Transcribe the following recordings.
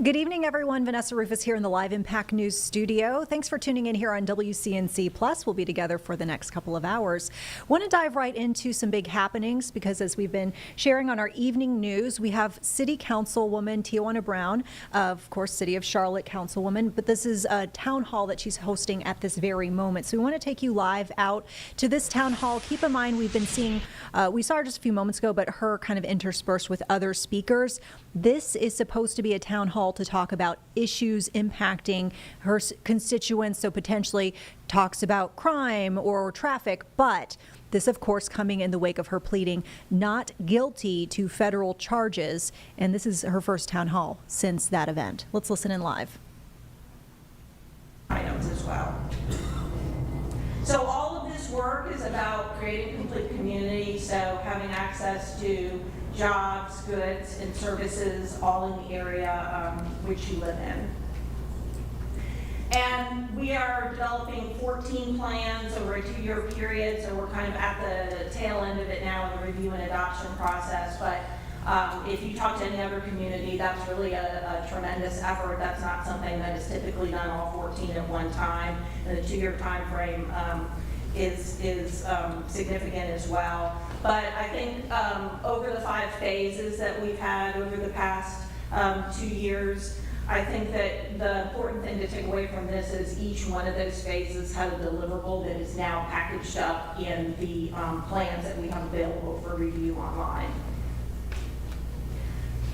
Good evening, everyone. Vanessa Rufus here in the Live Impact News studio. Thanks for tuning in here on WCNC Plus. We'll be together for the next couple of hours. Want to dive right into some big happenings because as we've been sharing on our evening news, we have City Councilwoman Tijuana Brown, of course, City of Charlotte Councilwoman, but this is a town hall that she's hosting at this very moment. So we want to take you live out to this town hall. Keep in mind, we've been seeing, we saw her just a few moments ago, but her kind of interspersed with other speakers. This is supposed to be a town hall to talk about issues impacting her constituents, so potentially talks about crime or traffic, but this, of course, coming in the wake of her pleading not guilty to federal charges, and this is her first town hall since that event. Let's listen in live. Items as well. So all of this work is about creating a complete community, so having access to jobs, goods, and services all in the area which you live in. And we are developing 14 plans over a 2-year period, so we're kind of at the tail end of it now in the review and adoption process. But if you talk to any other community, that's really a tremendous effort. That's not something that is typically done all 14 at one time, and the 2-year time frame is significant as well. But I think over the 5 phases that we've had over the past 2 years, I think that the important thing to take away from this is each one of those phases had a deliverable that is now packaged up in the plans that we have available for review online.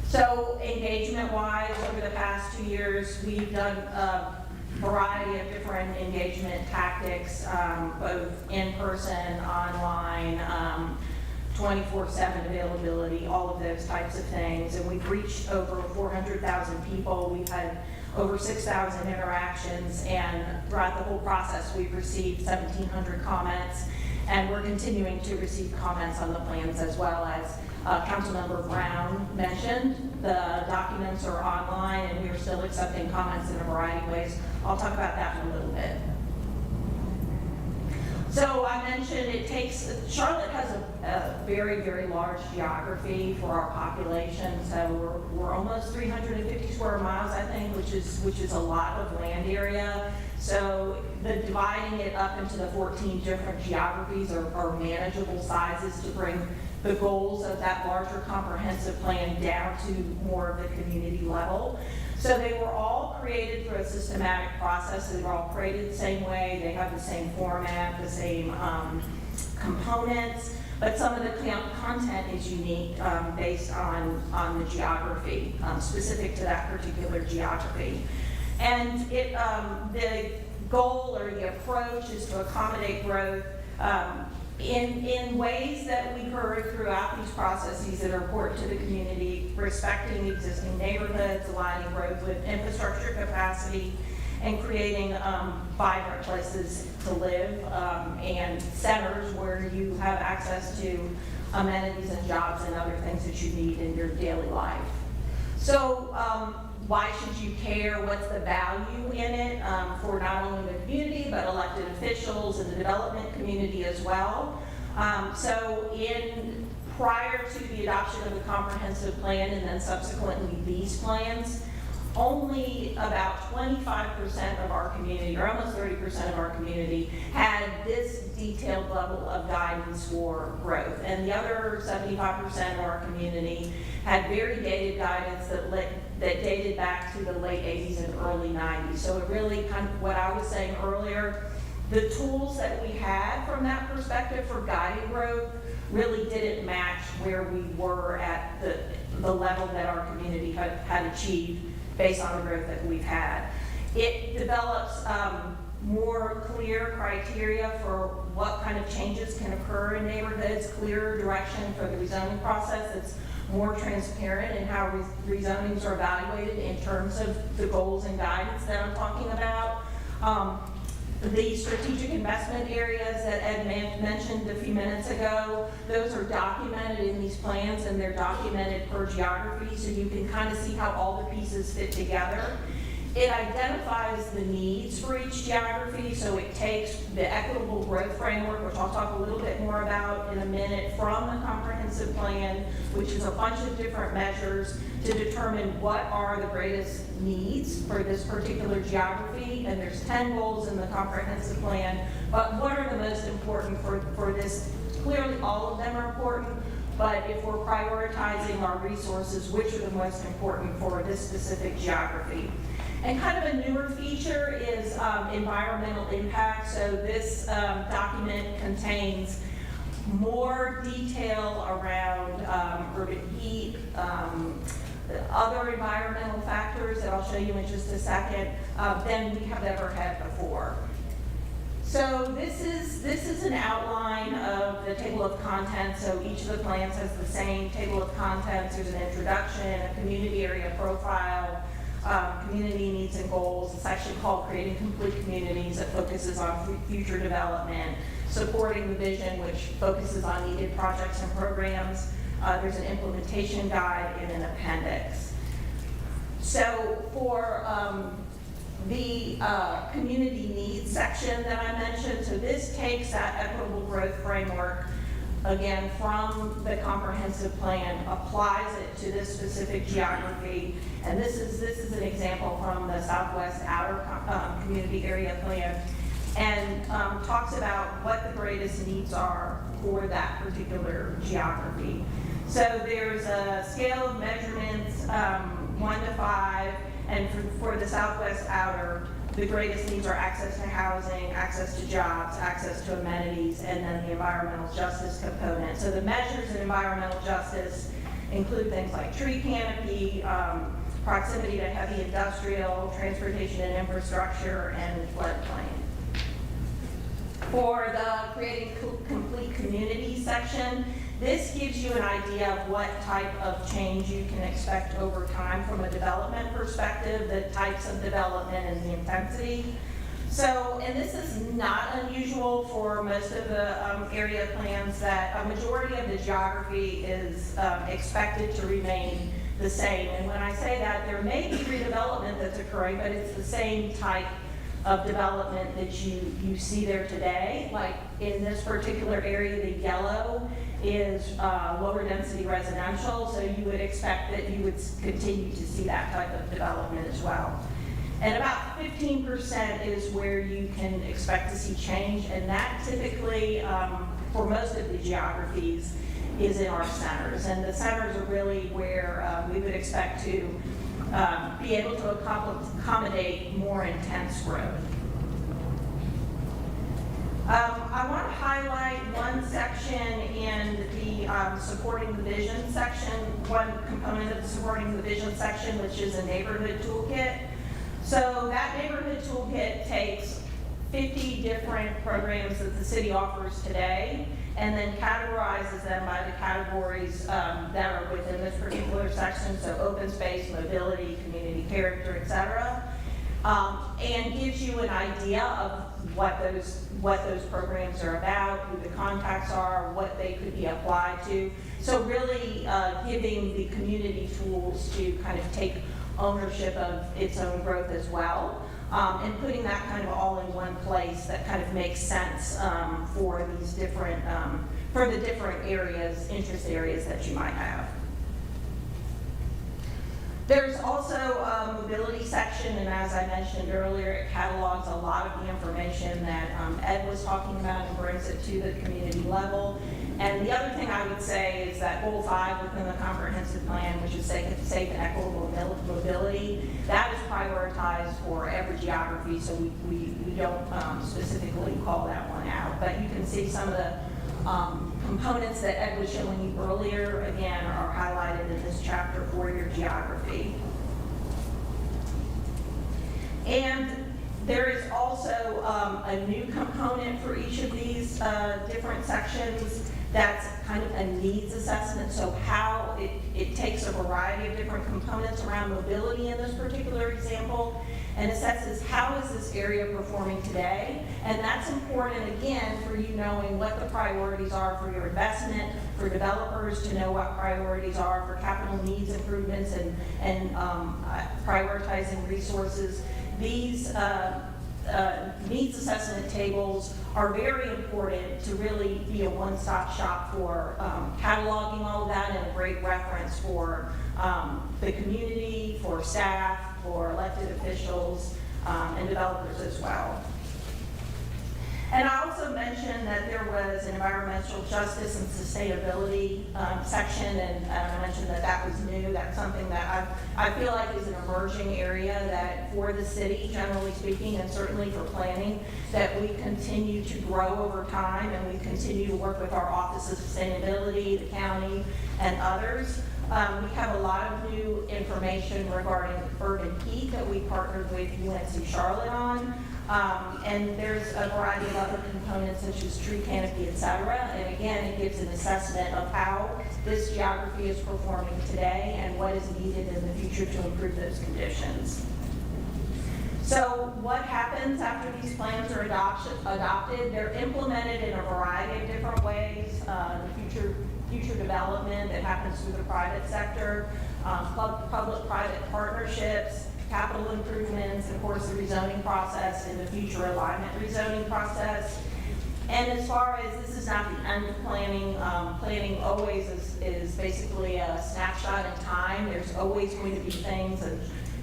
So engagement-wise, over the past 2 years, we've done a variety of different engagement tactics, both in person, online, 24/7 availability, all of those types of things. And we've reached over 400,000 people. We've had over 6,000 interactions, and throughout the whole process, we've received 1,700 comments, and we're continuing to receive comments on the plans as well. As Councilmember Brown mentioned, the documents are online, and we are still accepting comments in a variety of ways. I'll talk about that in a little bit. So I mentioned Charlotte has a very, very large geography for our population. So we're almost 350 square miles, I think, which is a lot of land area. So dividing it up into the 14 different geographies are manageable sizes to bring the goals of that larger comprehensive plan down to more of the community level. So they were all created through a systematic process. They were all created the same way. They have the same format, the same components, but some of the content is unique based on the geography, specific to that particular geography. And the goal or the approach is to accommodate growth in ways that we heard throughout these processes that are important to the community, respecting existing neighborhoods, aligning growth with infrastructure capacity, and creating vibrant places to live and centers where you have access to amenities and jobs and other things that you need in your daily life. So why should you care? What's the value in it for not only the community, but elected officials and the development community as well? Prior to the adoption of the comprehensive plan and then subsequently these plans, only about 25% of our community, or almost 30% of our community, had this detailed level of guidance for growth. And the other 75% of our community had very dated guidance that dated back to the late 80s and early 90s. So it really kind of what I was saying earlier, the tools that we had from that perspective for guiding growth really didn't match where we were at the level that our community had achieved based on the growth that we've had. It develops more clear criteria for what kind of changes can occur in neighborhoods, clearer direction for the rezoning process. It's more transparent in how rezonings are evaluated in terms of the goals and guidance that I'm talking about. The strategic investment areas that Ed mentioned a few minutes ago, those are documented in these plans and they're documented per geography, so you can kind of see how all the pieces fit together. It identifies the needs for each geography, so it takes the equitable growth framework, which I'll talk a little bit more about in a minute, from the comprehensive plan, which is a bunch of different measures to determine what are the greatest needs for this particular geography. And there's 10 goals in the comprehensive plan, but what are the most important for this? Clearly all of them are important, but if we're prioritizing our resources, which are the most important for this specific geography? And kind of a newer feature is environmental impact. So this document contains more detail around urban heat, other environmental factors that I'll show you in just a second than we have ever had before. So this is an outline of the table of contents. So each of the plans has the same table of contents. There's an introduction, a community area profile, community needs and goals, a section called Creating Complete Communities that focuses on future development, supporting the vision, which focuses on needed projects and programs. There's an implementation guide and an appendix. So for the community needs section that I mentioned, so this takes that equitable growth framework again from the comprehensive plan, applies it to this specific geography, and this is an example from the Southwest Outer Community Area Plan, and talks about what the greatest needs are for that particular geography. So there's a scale of measurements, 1 to 5, and for the Southwest Outer, the greatest needs are access to housing, access to jobs, access to amenities, and then the environmental justice component. So the measures in environmental justice include things like tree canopy, proximity to heavy industrial, transportation and infrastructure, and floodplain. For the Creating Complete Communities section, this gives you an idea of what type of change you can expect over time from a development perspective, the types of development and the intensity. So, and this is not unusual for most of the area plans, that a majority of the geography is expected to remain the same. And when I say that, there may be redevelopment that's occurring, but it's the same type of development that you see there today. Like in this particular area, the yellow is lower density residential, so you would expect that you would continue to see that type of development as well. And about 15% is where you can expect to see change, and that typically, for most of the geographies, is in our centers. And the centers are really where we would expect to be able to accommodate more intense growth. I want to highlight one section in the supporting the vision section, one component of the supporting the vision section, which is a neighborhood toolkit. So that neighborhood toolkit takes 50 different programs that the city offers today and then categorizes them by the categories that are within this particular section, so open space, mobility, community character, et cetera, and gives you an idea of what those programs are about, who the contacts are, what they could be applied to. So really giving the community tools to kind of take ownership of its own growth as well. And putting that kind of all in one place that kind of makes sense for these different, for the different areas, interest areas that you might have. There's also a mobility section, and as I mentioned earlier, it catalogs a lot of the information that Ed was talking about and brings it to the community level. And the other thing I would say is that Goal 5 within the comprehensive plan, which is safe and equitable mobility, that is prioritized for every geography, so we don't specifically call that one out. But you can see some of the components that Ed was showing you earlier, again, are highlighted in this chapter for your geography. And there is also a new component for each of these different sections that's kind of a needs assessment. So how it takes a variety of different components around mobility in this particular example and assesses how is this area performing today. And that's important, again, for you knowing what the priorities are for your investment, for developers to know what priorities are for capital needs improvements and prioritizing resources. These needs assessment tables are very important to really be a one-stop shop for cataloging all of that, and a great reference for the community, for staff, for elected officials, and developers as well. And I also mentioned that there was an environmental justice and sustainability section, and I mentioned that that was new. That's something that I feel like is an emerging area that for the city, generally speaking, and certainly for planning, that we continue to grow over time, and we continue to work with our Office of Sustainability, the county, and others. We have a lot of new information regarding urban heat that we partnered with UNC Charlotte on. And there's a variety of other components such as tree canopy, et cetera. And again, it gives an assessment of how this geography is performing today and what is needed in the future to improve those conditions. So what happens after these plans are adopted? They're implemented in a variety of different ways. Future development that happens through the private sector, public-private partnerships, capital improvements, of course, the rezoning process and the future alignment rezoning process. And as far as this is not the end of planning, planning always is basically a snapshot in time. There's always going to be things and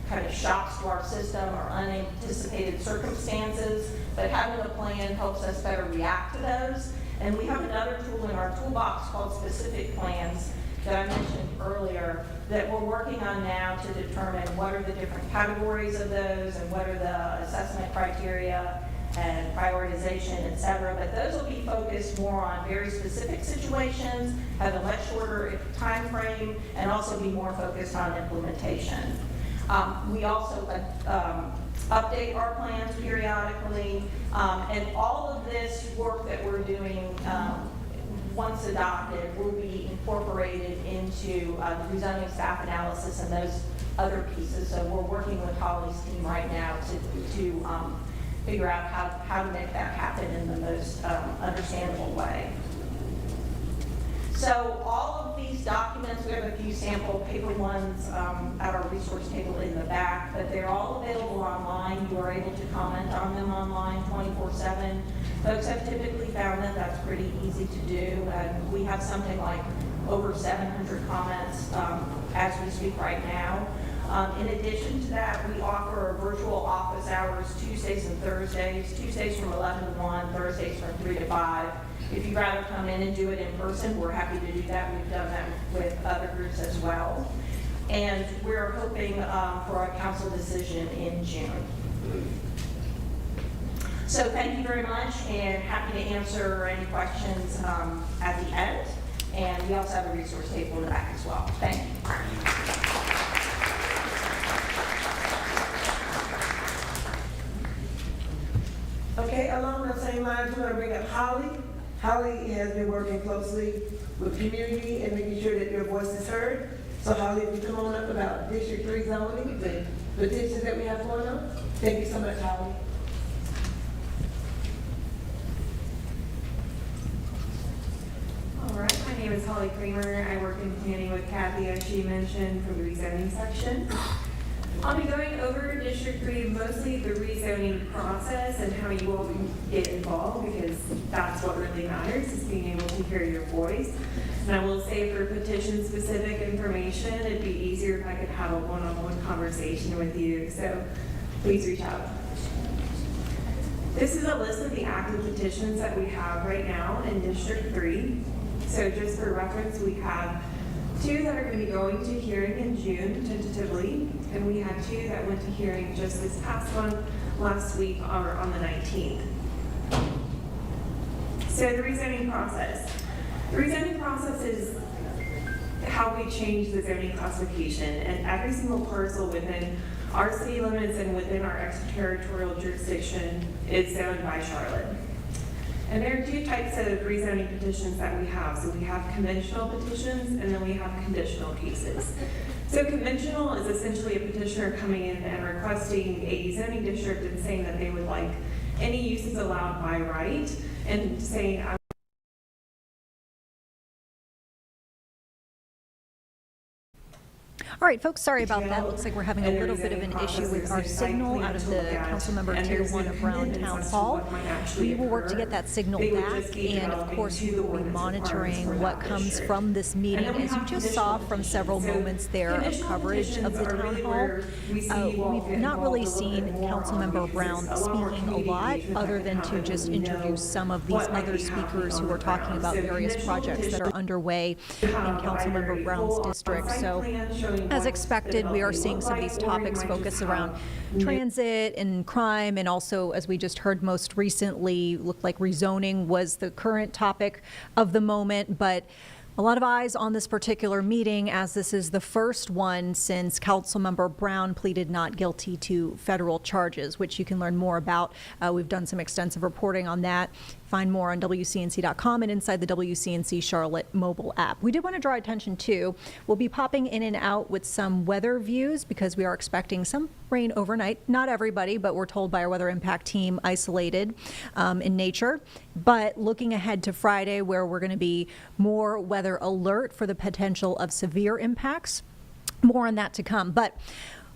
kind of shocks to our system or unanticipated circumstances, but having a plan helps us better react to those. And we have another tool in our toolbox called specific plans that I mentioned earlier that we're working on now to determine what are the different categories of those and what are the assessment criteria and prioritization, et cetera. But those will be focused more on very specific situations, have a much shorter time frame, and also be more focused on implementation. We also update our plans periodically, and all of this work that we're doing once adopted will be incorporated into the rezoning staff analysis and those other pieces. So we're working with Holly's team right now to figure out how to make that happen in the most understandable way. So all of these documents, we have a few sample paper ones at our resource table in the back, but they're all available online. You are able to comment on them online 24/7. Folks have typically found that that's pretty easy to do, and we have something like over 700 comments as we speak right now. In addition to that, we offer virtual office hours Tuesdays and Thursdays, Tuesdays from 11 to 1, Thursdays from 3 to 5. If you'd rather come in and do it in person, we're happy to do that. We've done that with other groups as well. And we're hoping for a council decision in June. So thank you very much, and happy to answer any questions at the end. And we also have a resource table in the back as well. Thank you. Okay, along the same lines, we're going to bring up Holly. Holly has been working closely with community and making sure that your voice is heard. So Holly, if you come on up about District 3 zoning, the petitions that we have going on. Thank you so much, Holly. All right, my name is Holly Kramer. I work in planning with Kathy, as she mentioned, for the rezoning section. I'll be going over District 3, mostly the rezoning process and how you all can get involved, because that's what really matters, is being able to hear your voice. And I will say, for petition-specific information, it'd be easier if I could have a one-on-one conversation with you, so please reach out. This is a list of the active petitions that we have right now in District 3. So just for reference, we have 2 that are going to be going to hearing in June tentatively, and we had 2 that went to hearing just this past one last week or on the 19th. So the rezoning process. The rezoning process is how we change the zoning classification, and every single parcel within our city limits and within our extraterritorial jurisdiction is zoned by Charlotte. And there are 2 types of rezoning petitions that we have. So we have conventional petitions, and then we have conditional cases. So conventional is essentially a petitioner coming in and requesting a zoning district and saying that they would like any uses allowed by right, and saying, All right, folks, sorry about that. Looks like we're having a little bit of an issue with our signal out of the Councilmember Tier 1 of Brown Town Hall. We will work to get that signal back, and of course, we will be monitoring what comes from this meeting. As you just saw from several moments there of coverage of the Town Hall, we've not really seen Councilmember Brown speaking a lot, other than to just introduce some of these other speakers who are talking about various projects that are underway in Councilmember Brown's district. So, as expected, we are seeing some of these topics focus around transit and crime, and also, as we just heard most recently, looked like rezoning was the current topic of the moment. But a lot of eyes on this particular meeting, as this is the first one since Councilmember Brown pleaded not guilty to federal charges, which you can learn more about. We've done some extensive reporting on that. Find more on WCNC.com and inside the WCNC Charlotte mobile app. We did want to draw attention to, we'll be popping in and out with some weather views because we are expecting some rain overnight. Not everybody, but we're told by our weather impact team, isolated in nature. But looking ahead to Friday, where we're going to be more weather alert for the potential of severe impacts. More on that to come. But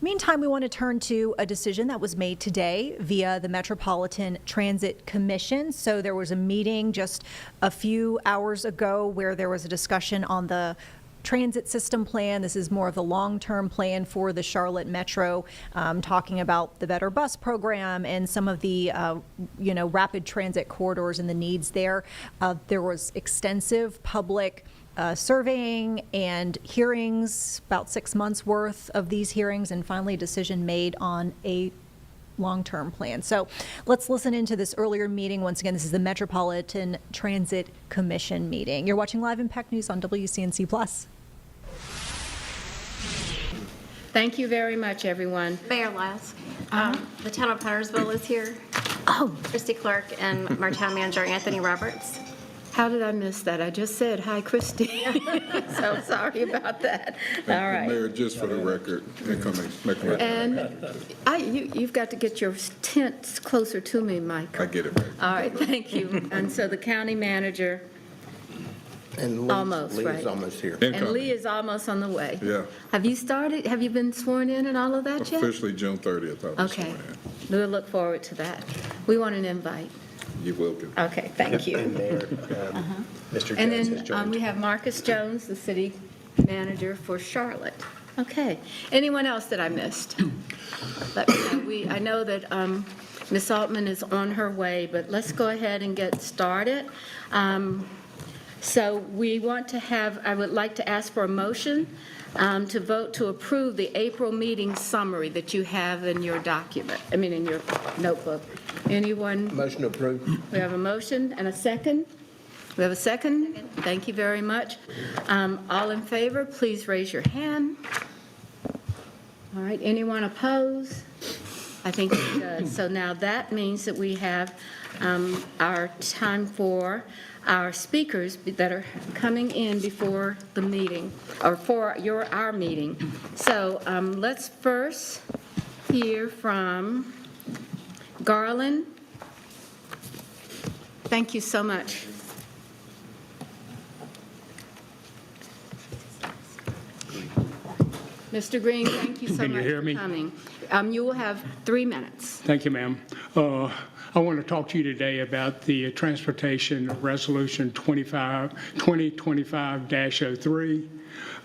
meantime, we want to turn to a decision that was made today via the Metropolitan Transit Commission. So there was a meeting just a few hours ago where there was a discussion on the transit system plan. This is more of the long-term plan for the Charlotte Metro, talking about the Better Bus program and some of the, rapid transit corridors and the needs there. There was extensive public surveying and hearings, about 6 months worth of these hearings, and finally a decision made on a long-term plan. So let's listen into this earlier meeting. Once again, this is the Metropolitan Transit Commission meeting. You're watching Live Impact News on WCNC Plus. Thank you very much, everyone. Mayor Lask, the town of Huntersville is here. Christy Clark and our town manager, Anthony Roberts. How did I miss that? I just said, hi, Christy. So sorry about that. All right. Mayor, just for the record, And you've got to get your tent closer to me, Mike. I get it, Mayor. All right, thank you. And so the county manager And Almost, Lee's right. almost here. And Lee is almost on the way. Yeah. Have you started, have you been sworn in and all of that yet? Officially June 30th, I'll be Okay. sworn in. We'll look forward to that. We want an invite. You're welcome. Okay, thank you. And Mayor, Mr. And Jones has then joined. we have Marcus Jones, the city manager for Charlotte. Okay. Anyone else that I missed? Let me know. I know that Ms. Altman is on her way, but let's go ahead and get started. So we want to have, I would like to ask for a motion to vote to approve the April meeting summary that you have in your document, in your notebook. Anyone? Motion approved. We have a motion and a second. We have a second. Thank you very much. All in favor, please raise your hand. All right, anyone opposed? I think it does. So now that means that we have our time for our speakers that are coming in before the meeting, or for our meeting. So let's first hear from Garland. Thank you so much. Mr. Green, thank you so Can you much hear for me? coming. You will have 3 minutes. Thank you, ma'am. I want to talk to you today about the Transportation Resolution 2025-03.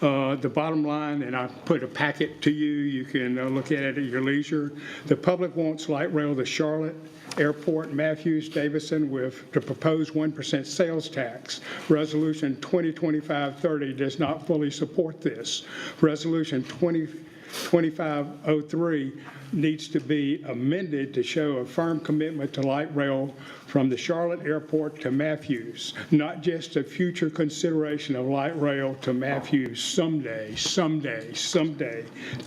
The bottom line, and I put a packet to you, you can look at it at your leisure. The public wants light rail to Charlotte Airport, Matthews, Davison with the proposed 1% sales tax. Resolution 2025-30 does not fully support this. Resolution 2503 needs to be amended to show a firm commitment to light rail from the Charlotte Airport to Matthews, not just a future consideration of light rail to Matthews someday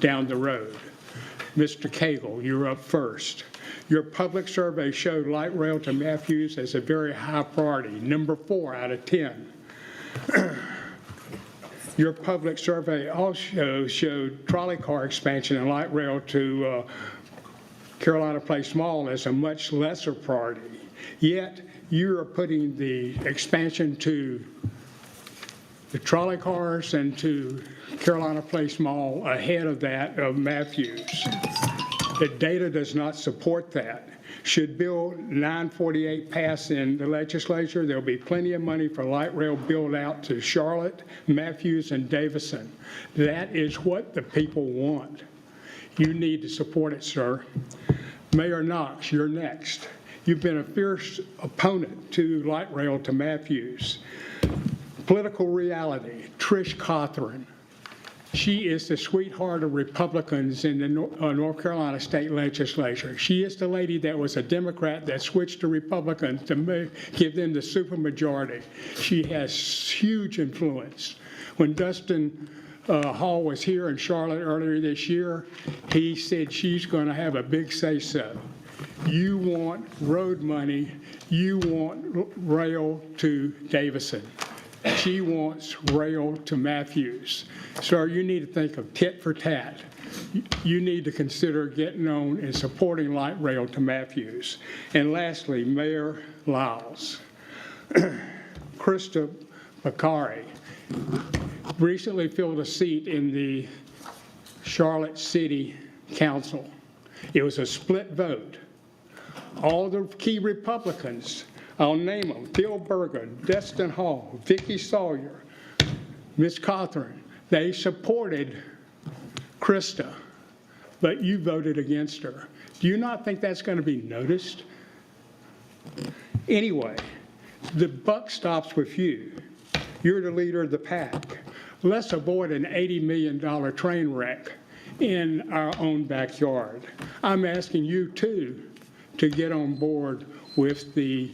down the road. Mr. Cagle, you're up first. Your public survey showed light rail to Matthews as a very high priority, number 4 out of 10. Your public survey also showed trolley car expansion and light rail to Carolina Place Mall as a much lesser priority. Yet, you are putting the expansion to the trolley cars and to Carolina Place Mall ahead of that of Matthews. The data does not support that. Should Bill 948 pass in the legislature, there'll be plenty of money for light rail build out to Charlotte, Matthews, and Davison. That is what the people want. You need to support it, sir. Mayor Knox, you're next. You've been a fierce opponent to light rail to Matthews. Political reality, Trish Cawthorn. She is the sweetheart of Republicans in the North Carolina state legislature. She is the lady that was a Democrat that switched to Republicans to give them the supermajority. She has huge influence. When Dustin Hall was here in Charlotte earlier this year, he said she's going to have a big say-so. You want road money, you want rail to Davison. She wants rail to Matthews. Sir, you need to think of tit for tat. You need to consider getting on and supporting light rail to Matthews. And lastly, Mayor Lyles. Krista Bakari recently filled a seat in the Charlotte City Council. It was a split vote. All the key Republicans, I'll name them: Phil Bergen, Destin Hall, Vicki Sawyer, Ms. Cawthorn. They supported Krista, but you voted against her. Do you not think that's going to be noticed? Anyway, the buck stops with you. You're the leader of the pack. Let's avoid an $80 million train wreck in our own backyard. I'm asking you, too, to get on board with the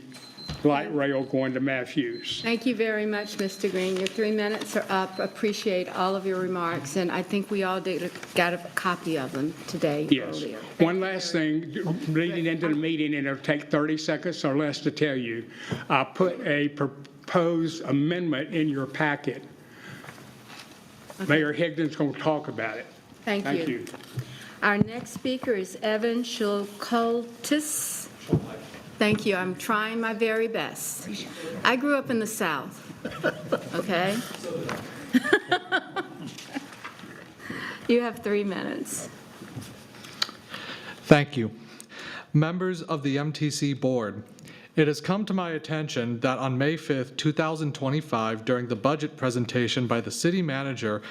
light rail going to Matthews. Thank you very much, Mr. Green. Your 3 minutes are up. Appreciate all of your remarks, and I think we all got a copy of them today Yes. earlier. One last thing, leading into the meeting, and it'll take 30 seconds or less to tell you. I put a proposed amendment in your packet. Mayor Higdon's going to talk about it. Thank you. Our next speaker is Evan Shulkoltis. Thank you. I'm trying my very best. I grew up in the South, Okay? You have 3 minutes. Thank you. Members of the MTC Board, it has come to my attention that on May 5th, 2025, during the budget presentation by the city manager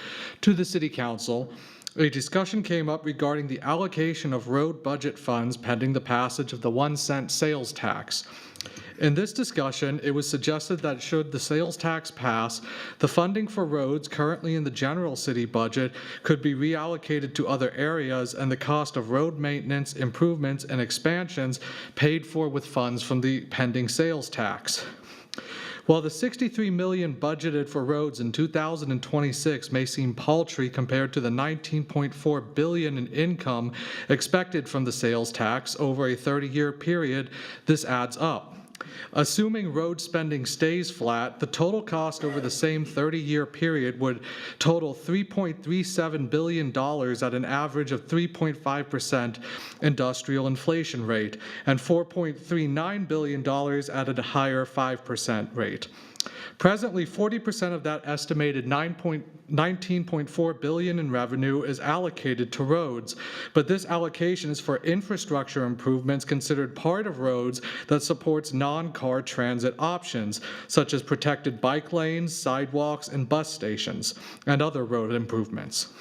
to the city council, a discussion came up regarding the allocation of road budget funds pending the passage of the 1-cent sales tax. In this discussion, it was suggested that should the sales tax pass, the funding for roads currently in the general city budget could be reallocated to other areas and the cost of road maintenance, improvements, and expansions paid for with funds from the pending sales tax. While the $63 million budgeted for roads in 2026 may seem paltry compared to the $19.4 billion in income expected from the sales tax over a 30-year period, this adds up. Assuming road spending stays flat, the total cost over the same 30-year period would total $3.37 billion at an average of 3.5% industrial inflation rate and $4.39 billion at a higher 5% rate. Presently, 40% of that estimated $19.4 billion in revenue is allocated to roads, but this allocation is for infrastructure improvements considered part of roads that supports non-car transit options, such as protected bike lanes, sidewalks, and bus stations, and other road improvements.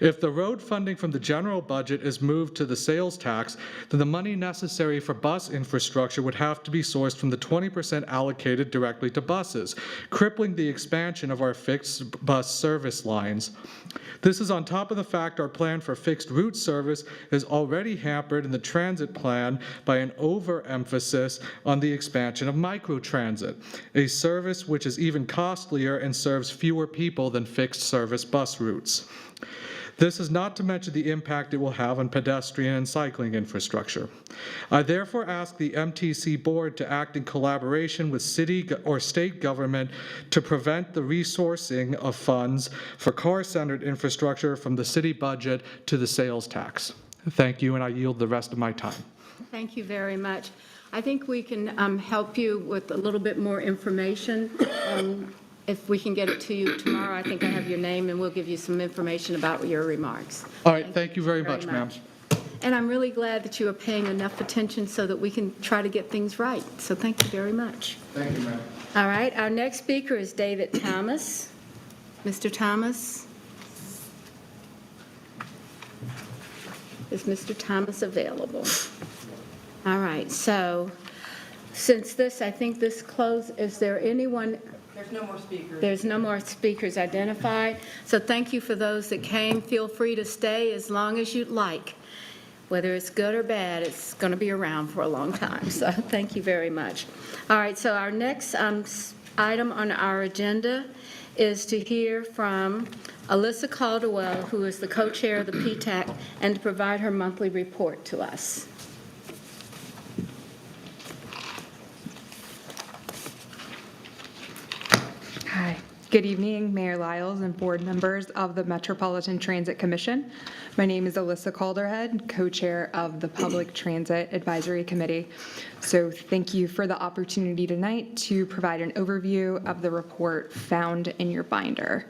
If the road funding from the general budget is moved to the sales tax, then the money necessary for bus infrastructure would have to be sourced from the 20% allocated directly to buses, crippling the expansion of our fixed bus service lines. This is on top of the fact our plan for fixed route service is already hampered in the transit plan by an overemphasis on the expansion of microtransit, a service which is even costlier and serves fewer people than fixed service bus routes. This is not to mention the impact it will have on pedestrian and cycling infrastructure. I therefore ask the MTC Board to act in collaboration with city or state government to prevent the resourcing of funds for car-centered infrastructure from the city budget to the sales tax. Thank you, and I yield the rest of my time. Thank you very much. I think we can help you with a little bit more information. If we can get it to you tomorrow, I think I have your name, and we'll give you some information about your remarks. All right, thank you very much, ma'am. And I'm really glad that you are paying enough attention so that we can try to get things right. So thank you very much. Thank you, ma'am. All right, our next speaker is David Thomas. Mr. Thomas? Is Mr. Thomas available? All right, so since this, I think this closed, is there anyone? There's no more speakers. There's no more speakers identified. So thank you for those that came. Feel free to stay as long as you'd like. Whether it's good or bad, it's going to be around for a long time. So thank you very much. All right, so our next item on our agenda is to hear from Alyssa Caldwell, who is the co-chair of the PTAC, and to provide her monthly report to us. Hi. Good evening, Mayor Lyles and board members of the Metropolitan Transit Commission. My name is Alyssa Calderhead, co-chair of the Public Transit Advisory Committee. So thank you for the opportunity tonight to provide an overview of the report found in your binder.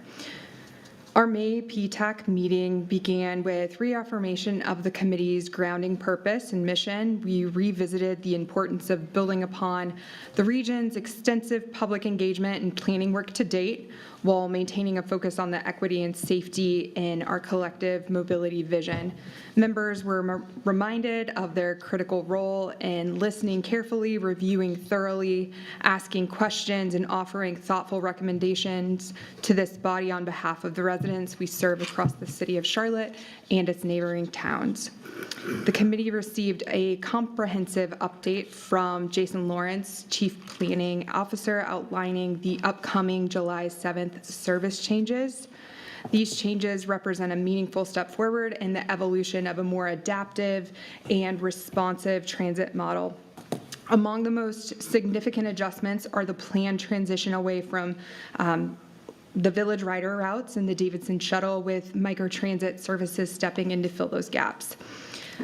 Our May PTAC meeting began with reaffirmation of the committee's grounding purpose and mission. We revisited the importance of building upon the region's extensive public engagement and planning work to date, while maintaining a focus on the equity and safety in our collective mobility vision. Members were reminded of their critical role in listening carefully, reviewing thoroughly, asking questions, and offering thoughtful recommendations to this body on behalf of the residents we serve across the city of Charlotte and its neighboring towns. The committee received a comprehensive update from Jason Lawrence, Chief Planning Officer, outlining the upcoming July 7th service changes. These changes represent a meaningful step forward in the evolution of a more adaptive and responsive transit model. Among the most significant adjustments are the planned transition away from the Village Rider routes and the Davidson Shuttle, with microtransit services stepping in to fill those gaps.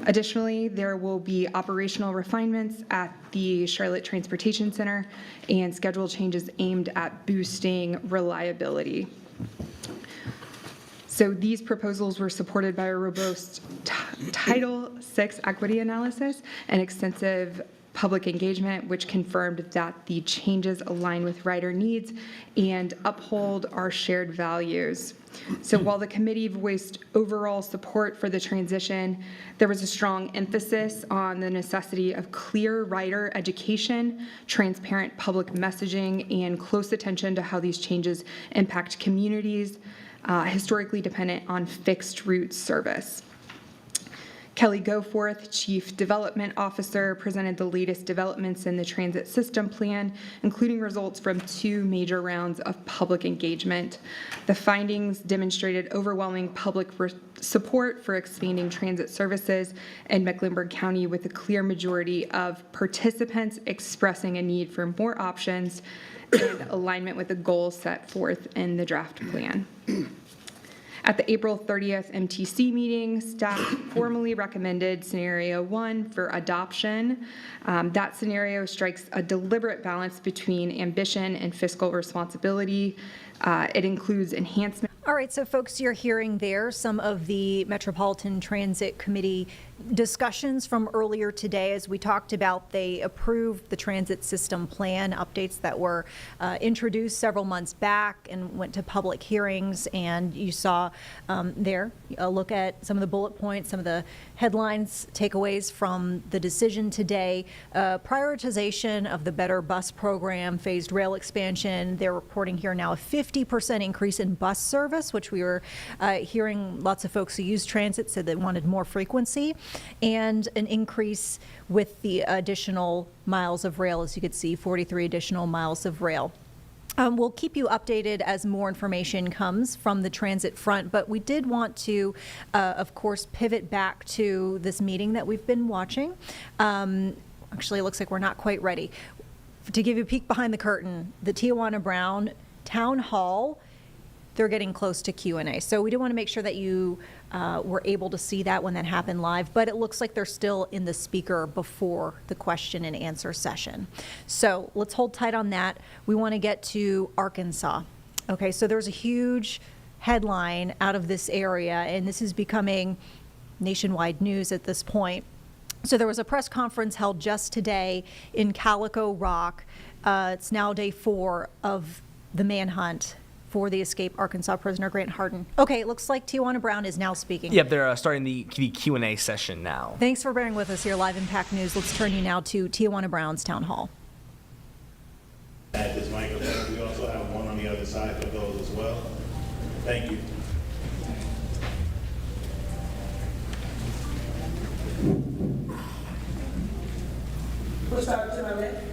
Additionally, there will be operational refinements at the Charlotte Transportation Center and schedule changes aimed at boosting reliability. So these proposals were supported by a robust Title VI equity analysis and extensive public engagement, which confirmed that the changes align with rider needs and uphold our shared values. So while the committee voiced overall support for the transition, there was a strong emphasis on the necessity of clear rider education, transparent public messaging, and close attention to how these changes impact communities historically dependent on fixed route service. Kelly Goforth, Chief Development Officer, presented the latest developments in the transit system plan, including results from 2 major rounds of public engagement. The findings demonstrated overwhelming public support for expanding transit services in Mecklenburg County, with a clear majority of participants expressing a need for more options and alignment with the goals set forth in the draft plan. At the April 30th MTC meeting, staff formally recommended Scenario 1 for adoption. That scenario strikes a deliberate balance between ambition and fiscal responsibility. It includes enhancement. All right, so folks, you're hearing there some of the Metropolitan Transit Committee discussions from earlier today. As we talked about, they approved the transit system plan updates that were introduced several months back and went to public hearings. And you saw there a look at some of the bullet points, some of the headlines, takeaways from the decision today. Prioritization of the Better Bus Program, phased rail expansion. They're reporting here now a 50% increase in bus service, which we were hearing lots of folks who use transit said they wanted more frequency, and an increase with the additional miles of rail. As you could see, 43 additional miles of rail. We'll keep you updated as more information comes from the transit front, but we did want to, of course, pivot back to this meeting that we've been watching. Actually, it looks like we're not quite ready. To give you a peek behind the curtain, the Tijuana Brown Town Hall, they're getting close to Q&A. So we do want to make sure that you were able to see that when that happened live, but it looks like they're still in the speaker before the question and answer session. So let's hold tight on that. We want to get to Arkansas. Okay, so there's a huge headline out of this area, and this is becoming nationwide news at this point. So there was a press conference held just today in Calico Rock. It's now day 4 of the manhunt for the escaped Arkansas prisoner Grant Harden. Okay, it looks like Tijuana Brown is now speaking. Yep, they're starting the Q&A session now. Thanks for bearing with us here, Live Impact News. Let's turn you now to Tijuana Brown's Town Hall. At this microphone, we also have one on the other side for those as well. Thank you. We'll start to my left.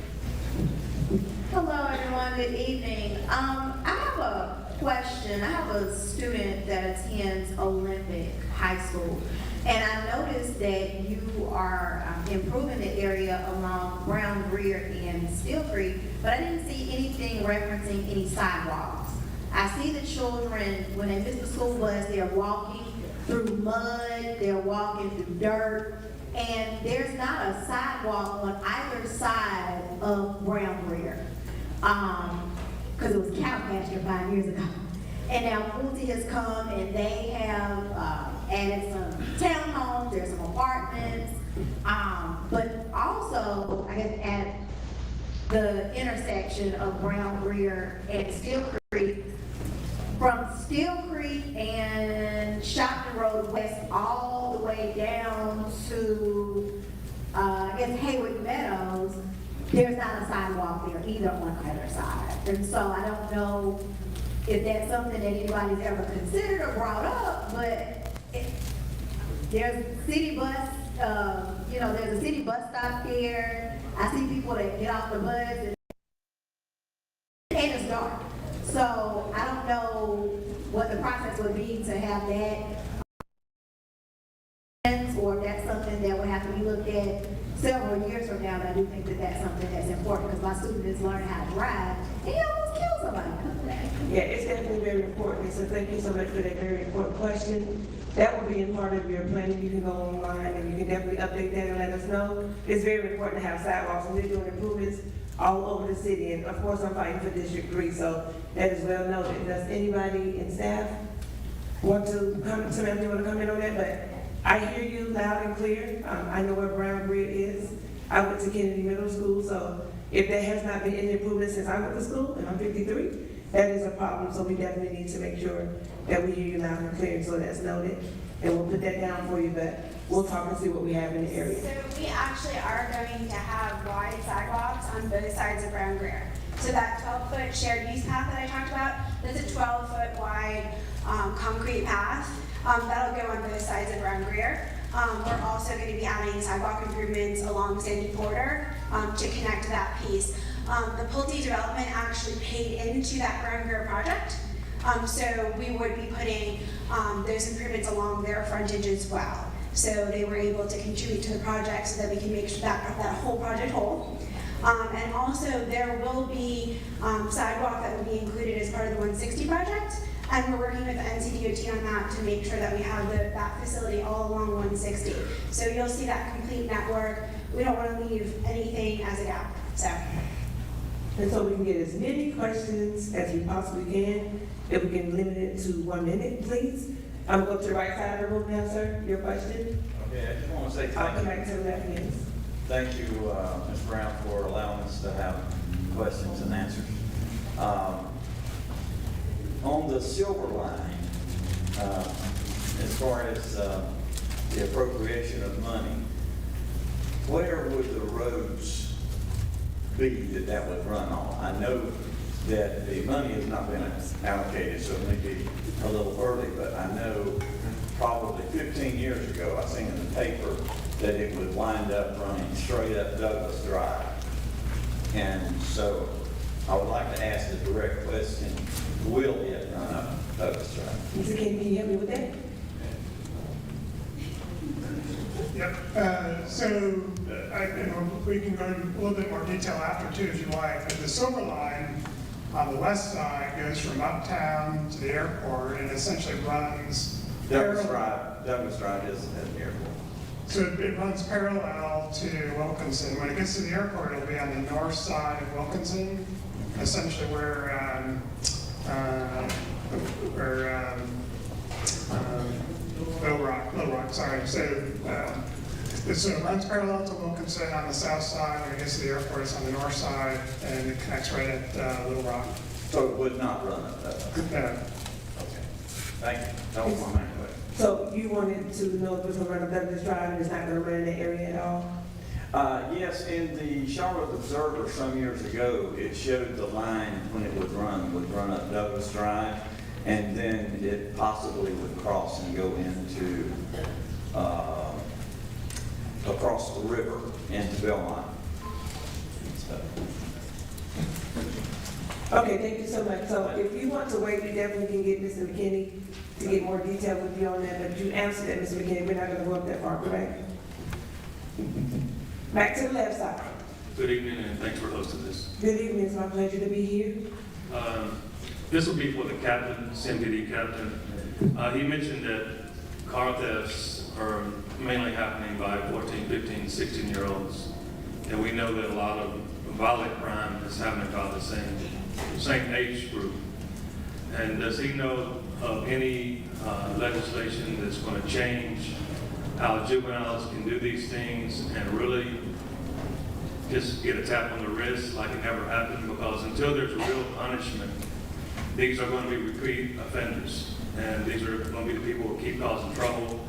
Hello, everyone. Good evening. I have a question. I have a student that attends Olympic High School, and I noticed that you are improving the area along Brown Greer and Steel Creek, but I didn't see anything referencing any sidewalks. I see the children, when they miss the school bus, they're walking through mud, they're walking through dirt, and there's not a sidewalk on either side of Brown Greer. Because it was cow pasture 5 years ago. And now Multi has come and they have added some townhomes, there's some apartments, but also, I guess, at the intersection of Brown Greer and Steel Creek, from Steel Creek and Shopton Road West all the way down to, I guess, Haywood Meadows, there's not a sidewalk there either on either side. And so I don't know if that's something that anybody's ever considered or brought up, but there's city bus, there's a city bus stop here. I see people that get off the bus and it's dark. So I don't know what the process would be to have that, or if that's something that would have to be looked at several years from now. But I do think that that's something that's important because my students learn how to drive and you almost kill somebody. Yeah, it's definitely very important. So thank you so much for that very important question. that will be in part of your planning. You can go online and you can definitely update that and let us know. It's very important to have sidewalks, and we're doing improvements all over the city. And of course, I'm fighting for District 3, so that is well noted. Does anybody in staff want to comment, somebody want to comment on that? But I hear you loud and clear. I know where Brown Grid is. I went to Kennedy Middle School, so if there has not been any improvement since I went to school, and I'm 53, that is a problem. So we definitely need to make sure that we hear you loud and clear, so that's noted. And we'll put that down for you, but we'll talk and see what we have in the area. So we actually are going to have wide sidewalks on both sides of Brown Greer. So that 12-foot shared use path that I talked about, that's a 12-foot wide concrete path. That'll go on both sides of Brown Greer. We're also going to be adding sidewalk improvements along Sandy Porter to connect that piece. The Pulte development actually paid into that Brown Greer project. So we would be putting those improvements along their frontage as well. So they were able to contribute to the project so that we can make sure that whole project whole. And also there will be sidewalk that will be included as part of the 160 project. And we're working with the NCDOT on that to make sure that we have that facility all along 160. So you'll see that complete network. We don't want to leave anything as a gap. So. And so we can get as many questions as we possibly can. If we can limit it to 1 minute, please. I'm going to the right side of the room now, sir. Your question? Okay, I just want to say I'll come thank back to the left, yes. Thank you, Ms. Brown, for allowing us to have questions and answers. On the silver line, as far as the appropriation of money, where would the roads be that would run on? I know that the money has not been allocated, so it may be a little early, but I know probably 15 years ago, I seen in the paper that it would wind up running straight up Douglas Drive. And so I would like to ask the direct question, will it run up Douglas Drive? Mr. King, can you help me with that? Yep. We can go into a little bit more detail after too, if you like. But the silver line on the west side goes from uptown to the airport and essentially runs Douglas Drive is at the airport. So it runs parallel to Wilkinson. When it gets to the airport, it'll be on the north side of Wilkinson, essentially where Little Rock, sorry. So it runs parallel to Wilkinson on the south side. When it gets to the airport, it's on the north side, and it connects right at Little Rock. So it would not run up that? No. Okay. Thank you. That was my main question. So you wanted to know if it's going to run up Douglas Drive and it's not going to run in that area at all? Yes, in the Charlotte Observer some years ago, it showed the line when it would run up Douglas Drive, and then it possibly would cross and go into, across the river into Belmont. Okay, thank you so much. So if you want to wait, you definitely can get Mr. McKinney to get more detail with you on that, but you answered that, Mr. McKinney. We're not going to go up that far, correct? Back to the left side. Good evening, and thanks for hosting this. Good evening. It's my pleasure to be here. This will be for the captain, CMPD captain. He mentioned that car thefts are mainly happening by 14, 15, 16-year-olds. And we know that a lot of violent crime is happening by the same age group. And does he know of any legislation that's going to change how juveniles can do these things and really just get a tap on the wrist like it never happened? Because until there's real punishment, these are going to be repeat offenders, and these are going to be the people who keep causing trouble.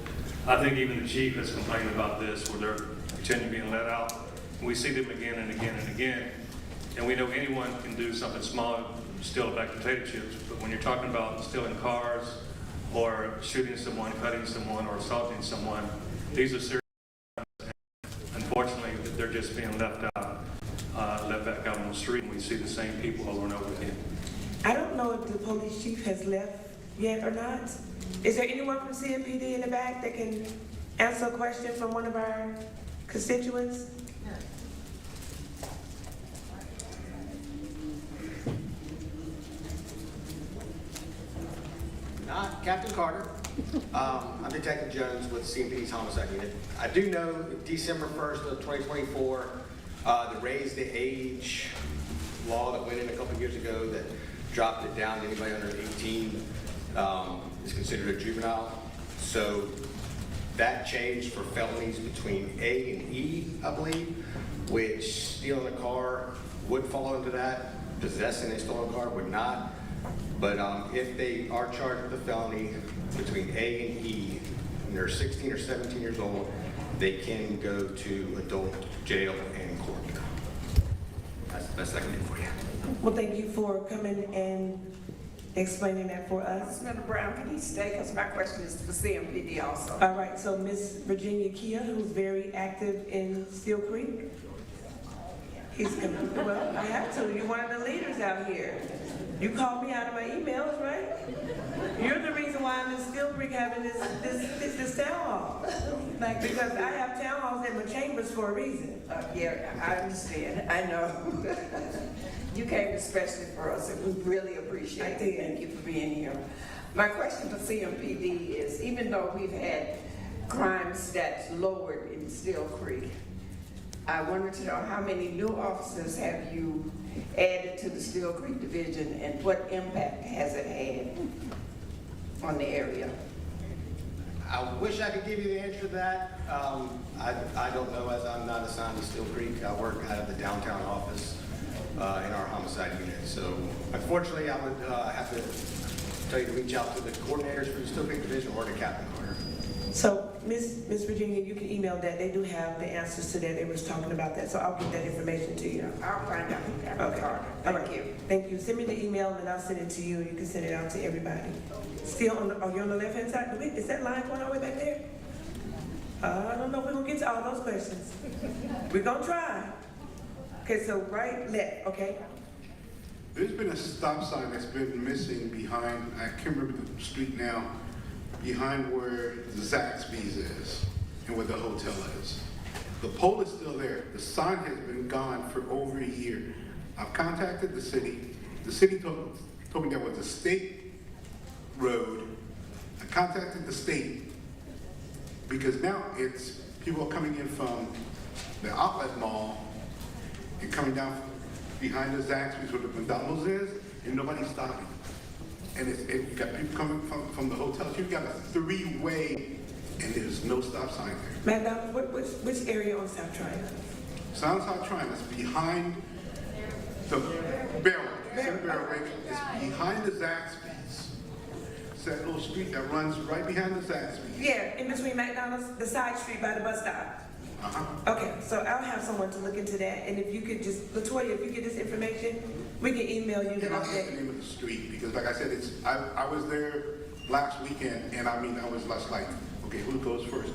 I think even the chief has complained about this, where they're continuing being let out. We see them again and again and again, and we know anyone can do something small, steal a bag of potato chips, but when you're talking about stealing cars or shooting someone, cutting someone, or assaulting someone, these are serious crimes. Unfortunately, they're just being left back out on the street, and we see the same people over and over again. I don't know if the police chief has left yet or not. Is there anyone from CMPD in the back that can answer a question from one of our constituents? Not Captain Carter. I'm Detective Jones with CMPD's Homicide Unit. I do know December 1st of 2024, the raise the age law that went in a couple of years ago that dropped it down to anybody under 18 is considered a juvenile. So that changed for felonies between A and E, I believe, which stealing a car would fall into that. Possessing a stolen car would not. But if they are charged with a felony between A and E, and they're 16 or 17 years old, they can go to adult jail and court. That's the best I can do for you. Well, thank you for coming and explaining that for us. Councilmember Brown, can you stay? Because my question is for CMPD also. All right, so Miss Virginia Kia, who's very active in Steel Creek. He's gonna, well, I have to. You're one of the leaders out here. You called me out of my emails, right? You're the reason why I'm in Steel Creek having this town hall. Like, because I have town halls in my chambers for a reason. Yeah, I understand. I know. You came especially for us, and we really appreciate it. Thank you for being here. My question for CMPD is, even though we've had crime stats lowered in Steel Creek, I wanted to know how many new officers have you added to the Steel Creek Division, and what impact has it had on the area? I wish I could give you the answer to that. I don't know, as I'm not assigned to Steel Creek. I work out of the downtown office in our homicide unit. So unfortunately, I would have to tell you to reach out to the coordinators for the Steel Creek Division or to Captain Carter. So, Miss Virginia, you can email that. They do have the answers to that. They was talking about that, so I'll get that information to you. I'll find out from Captain Okay. Carter. Thank you. Thank you. Send me the email and I'll send it to you. You can send it out to everybody. Still on the, are you on the left-hand side? Wait, is that line going all the way back there? I don't know if we're gonna get to all those questions. We're gonna try. Okay, so right, left, okay? There's been a stop sign that's been missing behind, I can't remember the street now, behind where the Zaxby's is and where the hotel is. The pole is still there. The sign has been gone for over a year. I've contacted the city. The city told me that was a state road. I contacted the state because now it's people are coming in from the outlet mall and coming down behind the Zaxby's where the McDonald's is, and nobody's stopping. And you got people coming from the hotels. You've got a three-way, and there's no stop sign there. Madam, which area on South Tryon? South Tryon is behind the Barrel. It's behind the Zaxby's. It's that little street that runs right behind the Zaxby's. Yeah, in between McDonald's, the side street by the bus stop. Okay, so I'll have someone to look into that, and if you could just, Latoya, if you get this information, we can email you the And I'll get the update. name of the street, because like I said, I was there last weekend, and I mean, I was less like, okay, who goes first?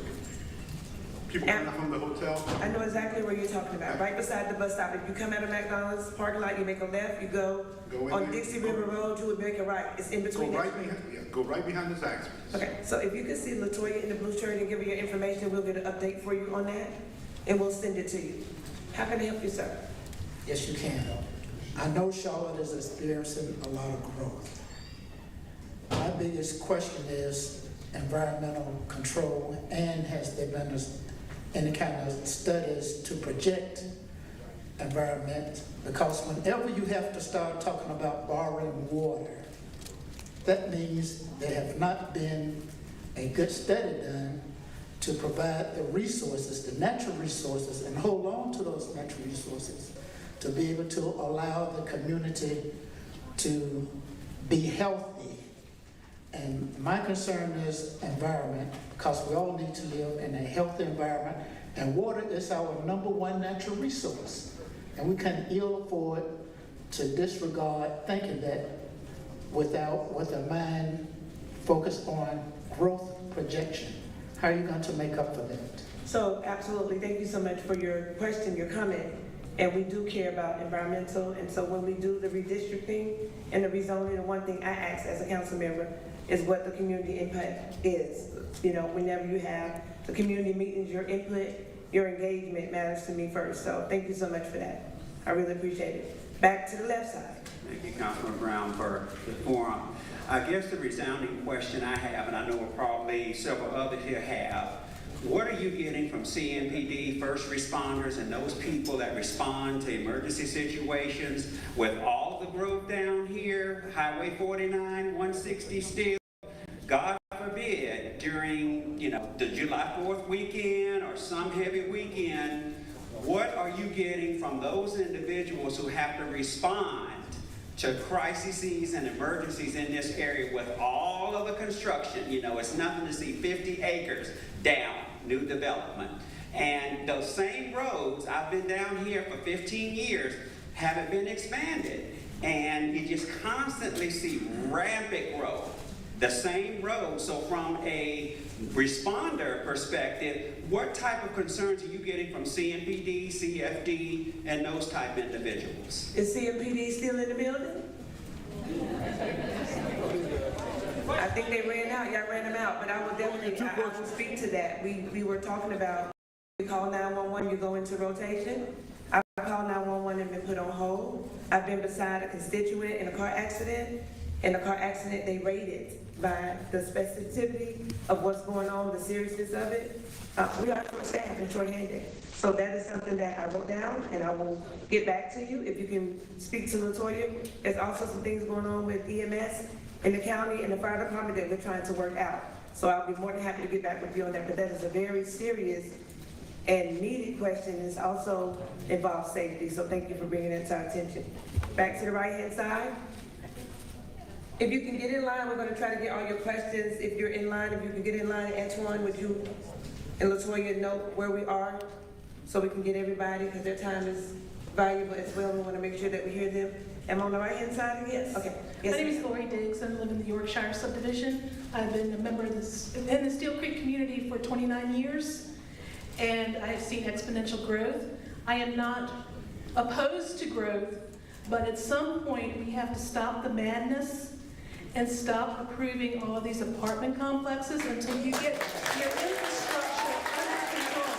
People coming from the hotel. I know exactly where you're talking about, right beside the bus stop. If you come out of McDonald's parking lot, you make a left, you go in on there. Dixie River Road, you would make a right. It's in Go between that right street. behind, yeah, go right behind the Zaxby's. Okay, so if you can see Latoya in the blue shirt and give her your information, we'll get an update for you on that, and we'll send it to you. How can I help you, sir? Yes, you can. I know Charlotte is experiencing a lot of growth. My biggest question is environmental control, and has there been any kind of studies to project environment? Because whenever you have to start talking about borrowing water, that means there have not been a good study done to provide the resources, the natural resources, and hold on to those natural resources to be able to allow the community to be healthy. And my concern is environment, because we all need to live in a healthy environment, and water is our #1 natural resource. And we can ill afford to disregard thinking that with a mind focused on growth projection. How are you going to make up for that? So absolutely, thank you so much for your question, your comment. And we do care about environmental, and so when we do the redistricting and the rezoning, the one thing I ask as a council member is what the community input is. You know, whenever you have the community meetings, your input, your engagement matters to me first. So thank you so much for that. I really appreciate it. Back to the left side. Thank you, Councilman Brown, for the forum. I guess the resounding question I have, and I know probably several others here have, what are you getting from CMPD, first responders, and those people that respond to emergency situations with all the growth down here, Highway 49, 160 still? God forbid, during, the July 4th weekend or some heavy weekend, what are you getting from those individuals who have to respond to crises and emergencies in this area with all of the construction? It's nothing to see 50 acres down, new development. And those same roads, I've been down here for 15 years, haven't been expanded. And you just constantly see rampant growth. The same road. So from a responder perspective, what type of concerns are you getting from CMPD, CFD, and those type individuals? Is CMPD still in the building? I think they ran out, y'all ran them out, but I will definitely, I will speak to that. We were talking about, we call 911, you go into rotation. I called 911 and been put on hold. I've been beside a constituent in a car accident. In a car accident, they rated by the specificity of what's going on, the seriousness of it. We are short-staffed and short-handed. So that is something that I wrote down, and I will get back to you. If you can speak to LaToya, there's also some things going on with EMS in the county and the fire department that we're trying to work out. So I'll be more than happy to get back with you on that, but that is a very serious and needed question. It also involves safety, so thank you for bringing it to our attention. Back to the right-hand side. If you can get in line, we're going to try to get all your questions. If you're in line, if you can get in line, Antoine, would you and LaToya note where we are so we can get everybody, because their time is valuable as well. We want to make sure that we hear them. Am I on the right-hand side? Yes? Okay. Yes. My name is Lori Diggs. I live in the Yorkshire subdivision. I've been a member of in the Steel Creek community for 29 years, and I have seen exponential growth. I am not opposed to growth, but at some point we have to stop the madness and stop approving all these apartment complexes until you get your infrastructure under control.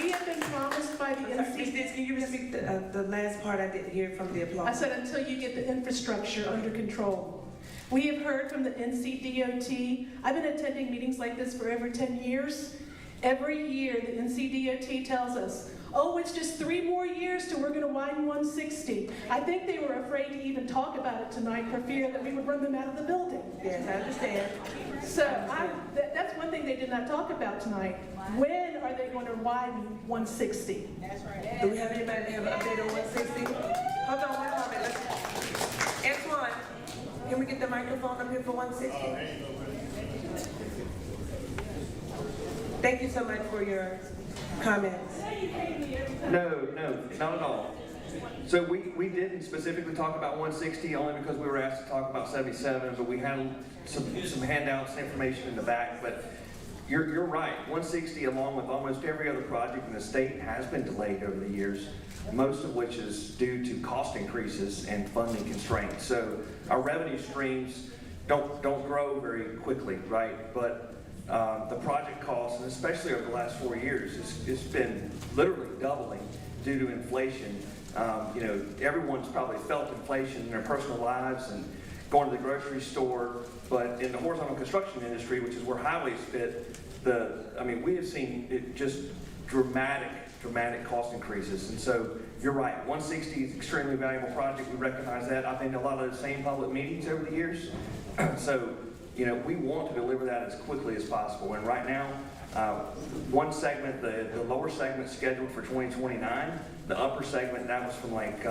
We have been promised by the NC. Can you repeat the last part? I didn't hear from the applause. I said until you get the infrastructure under control. We have heard from the NCDOT. I've been attending meetings like this for over 10 years. Every year the NCDOT tells us, oh, it's just 3 more years till we're going to widen 160. I think they were afraid to even talk about it tonight for fear that we would run them out of the building. Yes, I understand. So that's one thing they did not talk about tonight. When are they going to widen 160? That's right. Do we have anybody that have an update on 160? Hold on, wait a minute. Antoine, can we get the microphone up here for 160? Thank you so much for your comments. No, not at all. So we didn't specifically talk about 160 only because we were asked to talk about 77, but we had some handouts, information in the back. But you're right, 160 along with almost every other project in the state has been delayed over the years, most of which is due to cost increases and funding constraints. So our revenue streams don't grow very quickly, right? But the project costs, and especially over the last 4 years, it's been literally doubling due to inflation. Everyone's probably felt inflation in their personal lives and going to the grocery store, but in the horizontal construction industry, which is where highways fit, we have seen it just dramatic cost increases. And so you're right, 160 is an extremely valuable project. We recognize that. I've been to a lot of the same public meetings over the years. So we want to deliver that as quickly as possible. And right now, one segment, the lower segment scheduled for 2029, the upper segment, that was from like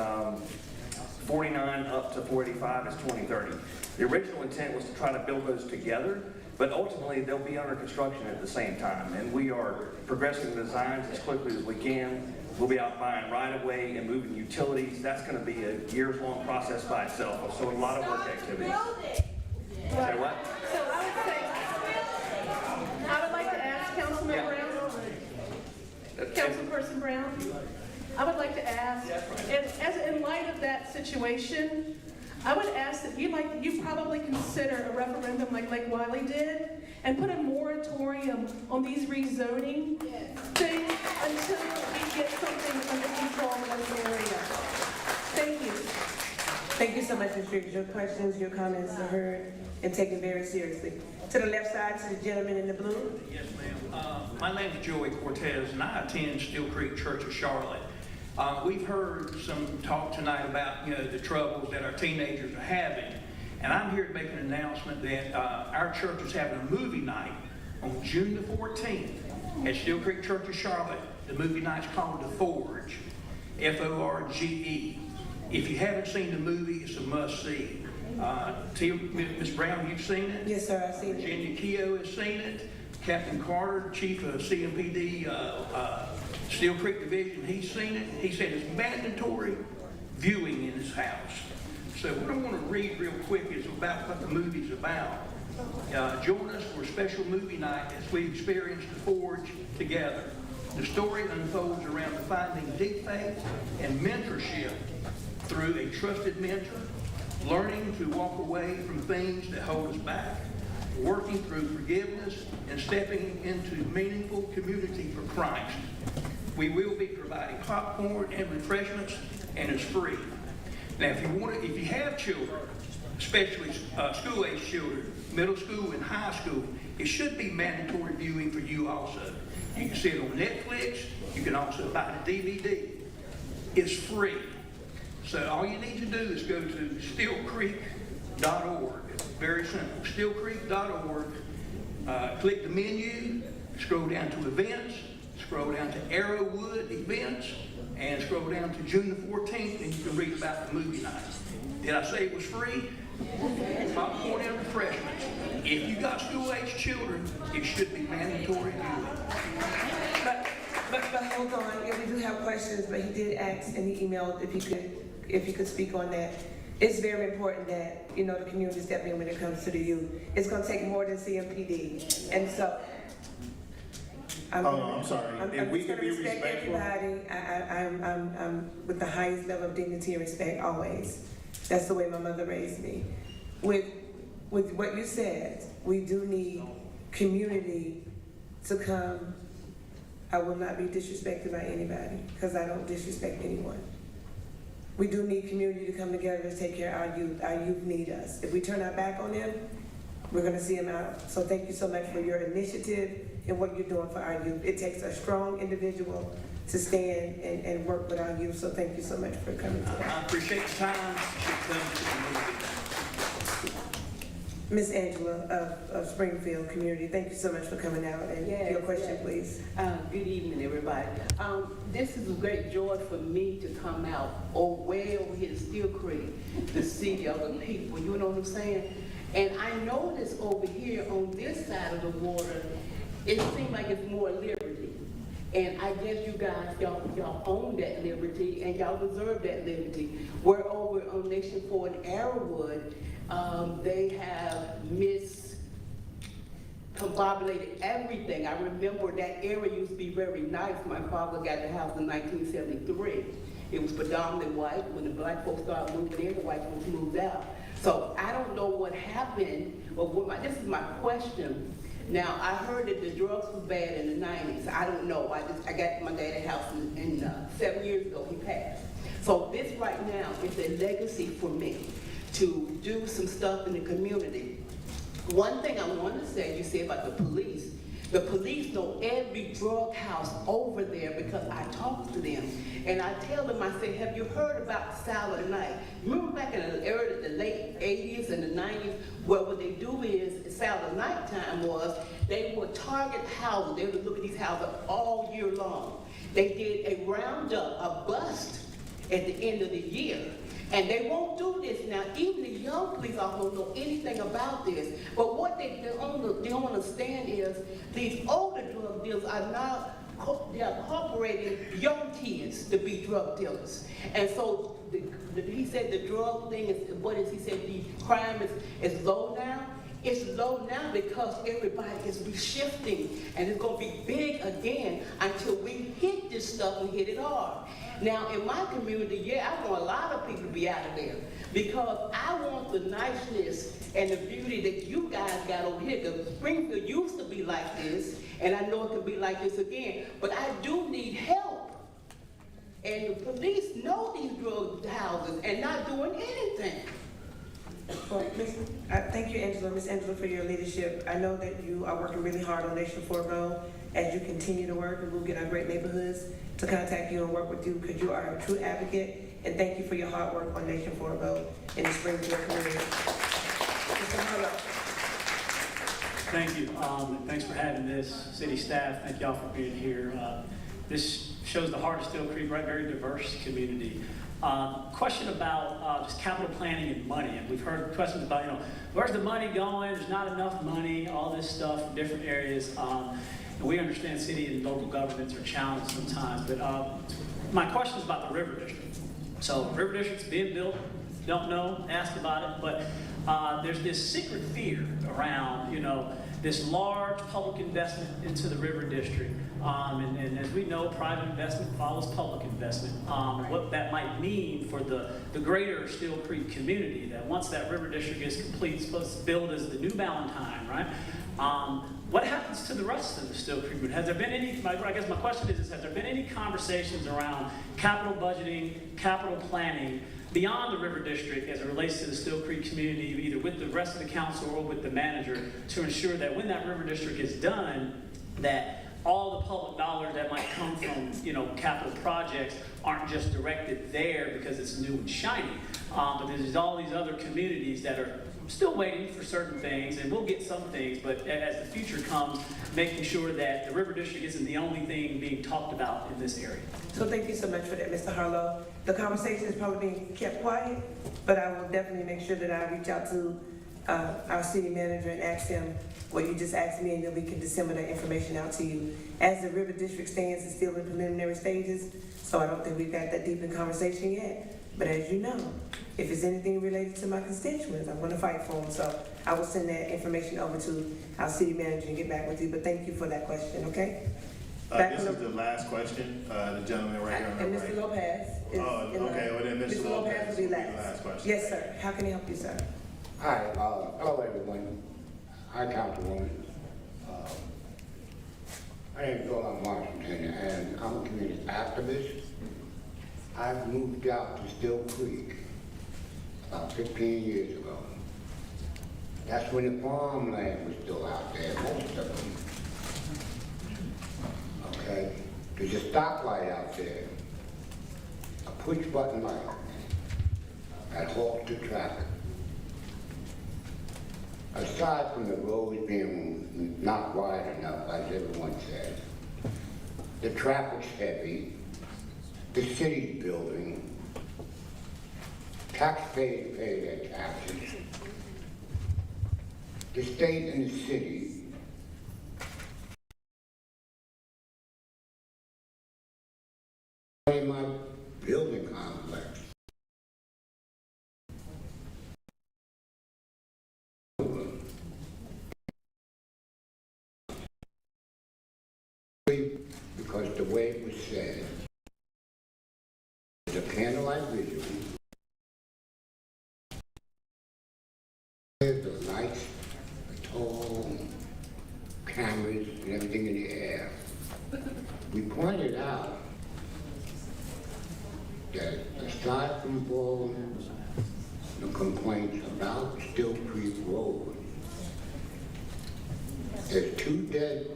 49 up to 485 is 2030. The original intent was to try to build those together, but ultimately they'll be under construction at the same time. And we are progressing the designs as quickly as we can. We'll be out buying right-of-way and moving utilities. That's going to be a years-long process by itself. So a lot of work activities. Say what? So I would like to ask Councilman Brown, Councilperson Brown, I would like to ask, in light of that situation, I would ask that you probably consider a referendum like Lake Wiley did and put a moratorium on these rezoning things until we get something under control in this area. so much, Ms. Briggs. Your questions, your comments are heard and taken very seriously. To the left side, to the gentleman in the blue. Yes, ma'am. My name is Joey Cortez, and I attend Steel Creek Church of Charlotte. We've heard some talk tonight about, the troubles that our teenagers are having. And I'm here to make an announcement that our church is having a movie night on June the 14th at Steel Creek Church of Charlotte. The movie night's called The Forge, F-O-R-G-E. If you haven't seen the movie, it's a must-see. Ms. Brown, you've seen it? Yes, sir, I've seen it. Virginia Keogh has seen it. Captain Carter, Chief of CMPD, Steel Creek Division, he's seen it. He said it's mandatory viewing in his house. So what I want to read real quick is about what the movie's about. Join us for a special movie night as we experience The Forge together. The story unfolds around finding deep faith and mentorship through a trusted mentor, learning to walk away from things that hold us back, working through forgiveness, and stepping into meaningful community for Christ. We will be providing popcorn and refreshments, and it's free. Now, if you have children, especially school-age children, middle school and high school, it should be mandatory viewing for you also. You can see it on Netflix. You can also buy the DVD. It's free. So all you need to do is go to steelcreek.org. Very simple. steelcreek.org. Click the menu, scroll down to events, scroll down to Arrowwood events, and scroll down to June the 14th, and you can read about the movie night. Did I say it was free? Popcorn and refreshments. If you got school-age children, it should be mandatory viewing. But hold on, yeah, we do have questions, but he did ask and he emailed if he could speak on that. It's very important that, the community step in when it comes to the youth. It's gonna take more than CMPD. And so, I'm sorry. I'm If we just could gonna be respect respectful. everybody. I'm with the highest level of dignity and respect always. That's the way my mother raised me. With what you said, we do need community to come. I will not be disrespected by anybody, because I don't disrespect anyone. We do need community to come together to take care of our youth. Our youth need us. If we turn our back on them, we're gonna see them out. So thank you so much for your initiative and what you're doing for our youth. It takes a strong individual to stand and work with our youth. So thank you so much for coming today. I appreciate the time. Ms. Angela of Springfield Community, thank you so much for coming out. And your question, please. Good evening, everybody. This is a great joy for me to come out way over here to Steel Creek to see the other people, you know what I'm saying? And I noticed over here on this side of the water, it seems like it's more liberty. And I guess you guys, y'all own that liberty and y'all deserve that liberty. We're over on Nation 4 in Arrowwood. They have miscombobulated everything. I remember that area used to be very nice. My father got the house in 1973. It was predominantly white. When the black folks started moving in, the white folks moved out. So I don't know what happened, but this is my question. Now, I heard that the drugs was bad in the 90s. I don't know. I got my dad's house in 7 years ago. He passed. So this right now is a legacy for me to do some stuff in the community. One thing I want to say, you said about the police. The police know every drug house over there because I talk to them. And I tell them, I say, have you heard about Silent Night? Remember back in the late 80s and the 90s, where what they do is, Silent Night time was, they would target houses. They would look at these houses all year long. They did a roundup, a bust at the end of the year. And they won't do this now. Even the young police officers don't know anything about this. But what they don't understand is these older drug dealers are now incorporating young kids to be drug dealers. And so he said the drug thing is, he said the crime is low now. It's low now because everybody is shifting, and it's going to be big again until we hit this stuff and hit it hard. Now, in my community, I want a lot of people to be out of there because I want the niceness and the beauty that you guys got over here. Because Springfield used to be like this, and I know it could be like this again, but I do need help. And the police know these drug houses and not doing anything. Well, thank you, Angela, Miss Angela, for your leadership. I know that you are working really hard on Nation Ford Road. As you continue to work, and we'll get our great neighborhoods to contact you and work with you because you are a true advocate. And thank you for your hard work on Nation Ford Road in the Springfield community. Mr. Harlow. Thank you. Thanks for having this. City staff, thank y'all for being here. This shows the heart of Steel Creek, right? Very diverse community. Question about just capital planning and money. And we've heard questions about, where's the money going? There's not enough money, all this stuff from different areas. And we understand city and local governments are challenged sometimes. But my question is about the River District. So River District's being built. Don't know, ask about it. But there's this secret fear around, this large public investment into the River District. And as we know, private investment follows public investment. What that might mean for the greater Steel Creek community, that once that River District is complete, it's supposed to build as the new Valentine, right? What happens to the rest of the Steel Creek route? Has there been any, I guess my question is, has there been any conversations around capital budgeting, capital planning, beyond the River District as it relates to the Steel Creek community, either with the rest of the council or with the manager, to ensure that when that River District is done, that all the public dollars that might come from, capital projects aren't just directed there because it's new and shiny, but there's all these other communities that are still waiting for certain things, and we'll get some things, but as the future comes, making sure that the River District isn't the only thing being talked about in this area. So thank you so much for that, Mr. Harlow. The conversation is probably being kept quiet, but I will definitely make sure that I reach out to our city manager and ask him what you just asked me, and then we can disseminate that information out to you. As the River District stands, it's still in preliminary stages, so I don't think we've got that deep in conversation yet. But as you know, if it's anything related to my constituents, I'm going to fight for them. So I will send that information over to our city manager and get back with you. But thank you for that question, okay? This is the last question, the gentleman right here on the And right. Mr. Lopez is okay, well then Mr. Lopez will be will be the last. last question. Yes, sir. How can I help you, sir? Hi, hello everyone. Hi, Councilwoman. My name is Roland Washington, and I'm a community activist. I've moved out to Steel Creek about 15 years ago. That's when the farmland was still out there, most of them. Okay? There's a stoplight out there, a push-button light that halts the traffic. Aside from the roads being not wide enough, as everyone says, the traffic's heavy, the city's building, taxpayers pay their taxes, the state and the city in my building complex. Because the way it was said, the candlelight visual, the lights, the tall cameras and everything in the air. We pointed out that aside from all the complaints about Steel Creek Road, there's 2 dead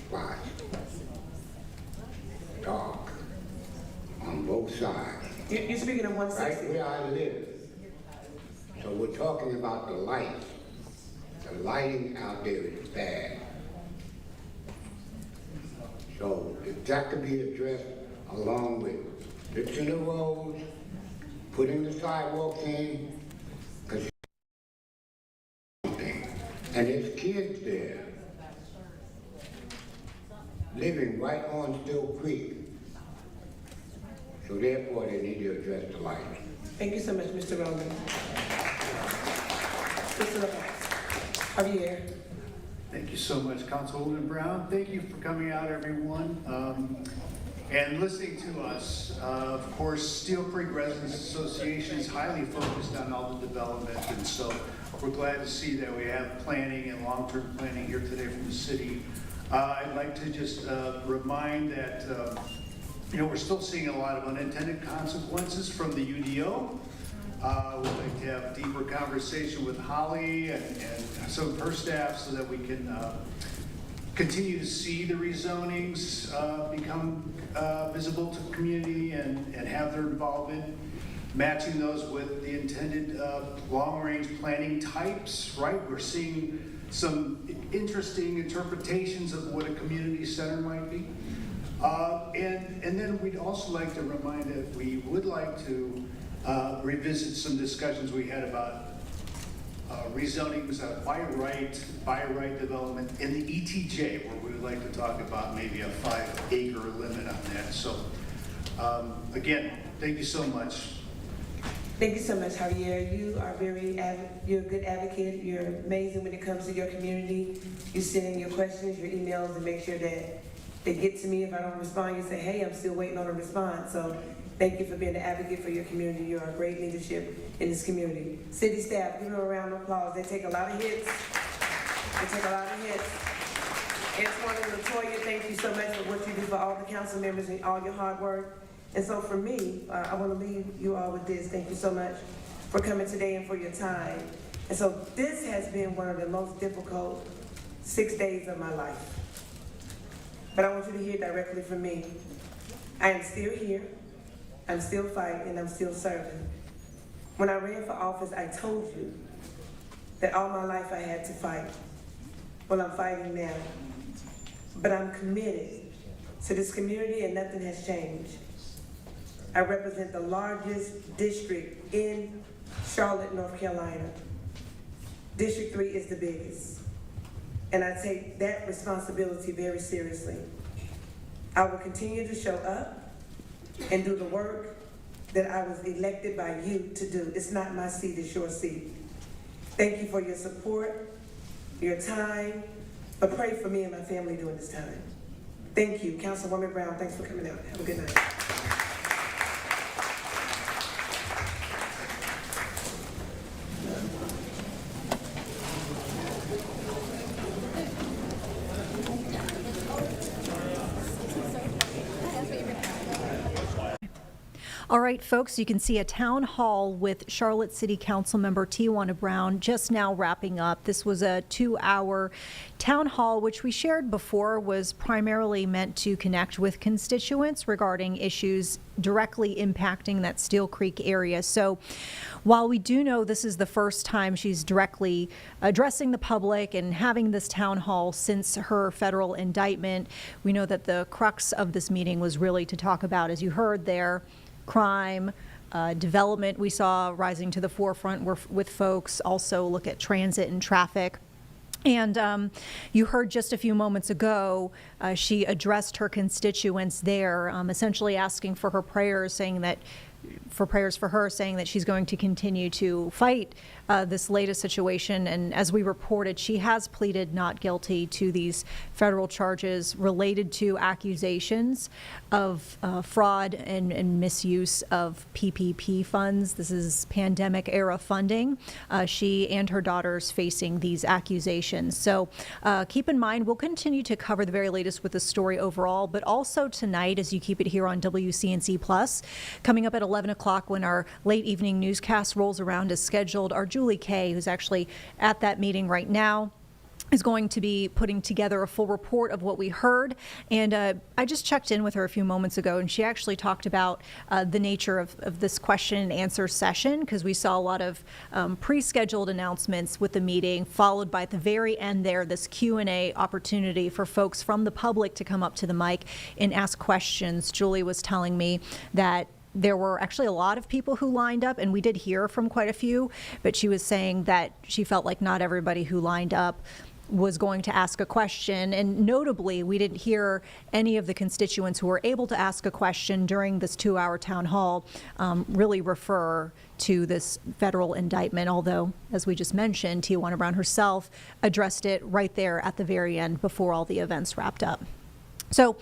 spots, dark, on both sides. You're speaking of 160? Right where I live. So we're talking about the lights. The lighting out there is bad. So if that could be addressed along with fixing the roads, putting the sidewalks in, because and there's kids there living right on Steel Creek. So therefore, they need to address the lights. Thank you so much, Mr. Roman. Mr. Lopez, Javier. Thank you so much, Councilwoman Brown. Thank you for coming out, everyone, and listening to us. Of course, Steel Creek Residents Association is highly focused on all the development, and so we're glad to see that we have planning and long-term planning here today from the city. I'd like to just remind that we're still seeing a lot of unintended consequences from the UDO. We'd like to have deeper conversation with Holly and some of her staff so that we can continue to see the rezonings become visible to the community and have their involvement, matching those with the intended long-range planning types, right? We're seeing some interesting interpretations of what a community center might be. And then we'd also like to remind that we would like to revisit some discussions we had about rezonings by right development in the ETJ, where we would like to talk about maybe a 5-acre limit on that. So again, thank you so much. Thank you so much, Javier. You are you're a good advocate. You're amazing when it comes to your community. You send in your questions, your emails, and make sure that they get to me. If I don't respond, you say, hey, I'm still waiting on a response. So thank you for being an advocate for your community. You are a great leadership in this community. City staff, give them a round of applause. They take a lot of hits. Antoine and Latoya, thank you so much for what you do for all the council members and all your hard work. And so for me, I want to leave you all with this. Thank you so much for coming today and for your time. And so this has been one of the most difficult 6 days of my life. But I want you to hear directly from me. I am still here. I'm still fighting, and I'm still serving. When I ran for office, I told you that all my life I had to fight. Well, I'm fighting now. But I'm committed to this community, and nothing has changed. I represent the largest district in Charlotte, North Carolina. District 3 is the biggest. And I take that responsibility very seriously. I will continue to show up and do the work that I was elected by you to do. It's not my seat, it's your seat. Thank you for your support, your time, but pray for me and my family during this time. Thank you. Councilwoman Brown, thanks for coming out. Have a good night. All right, folks, you can see a town hall with Charlotte City Council member Tijuana Brown just now wrapping up. This was a 2-hour town hall, which we shared before was primarily meant to connect with constituents regarding issues directly impacting that Steel Creek area. So while we do know this is the first time she's directly addressing the public and having this town hall since her federal indictment, we know that the crux of this meeting was really to talk about, as you heard there, crime, development we saw rising to the forefront with folks, also look at transit and traffic. And you heard just a few moments ago, she addressed her constituents there, essentially asking for her prayers, saying that for her, saying that she's going to continue to fight this latest situation. And as we reported, she has pleaded not guilty to these federal charges related to accusations of fraud and misuse of PPP funds. This is pandemic era funding. She and her daughters facing these accusations. So keep in mind, we'll continue to cover the very latest with the story overall, but also tonight, as you keep it here on WCNC Plus, coming up at 11 o'clock when our late evening newscast rolls around as scheduled, our Julie Kay, who's actually at that meeting right now, is going to be putting together a full report of what we heard. And I just checked in with her a few moments ago, and she actually talked about the nature of this question and answer session, because we saw a lot of pre-scheduled announcements with the meeting, followed by at the very end there, this Q&A opportunity for folks from the public to come up to the mic and ask questions. Julie was telling me that there were actually a lot of people who lined up, and we did hear from quite a few, but she was saying that she felt like not everybody who lined up was going to ask a question. And notably, we didn't hear any of the constituents who were able to ask a question during this 2-hour town hall really refer to this federal indictment, although, as we just mentioned, Tijuana Brown herself addressed it right there at the very end before all the events wrapped up. So,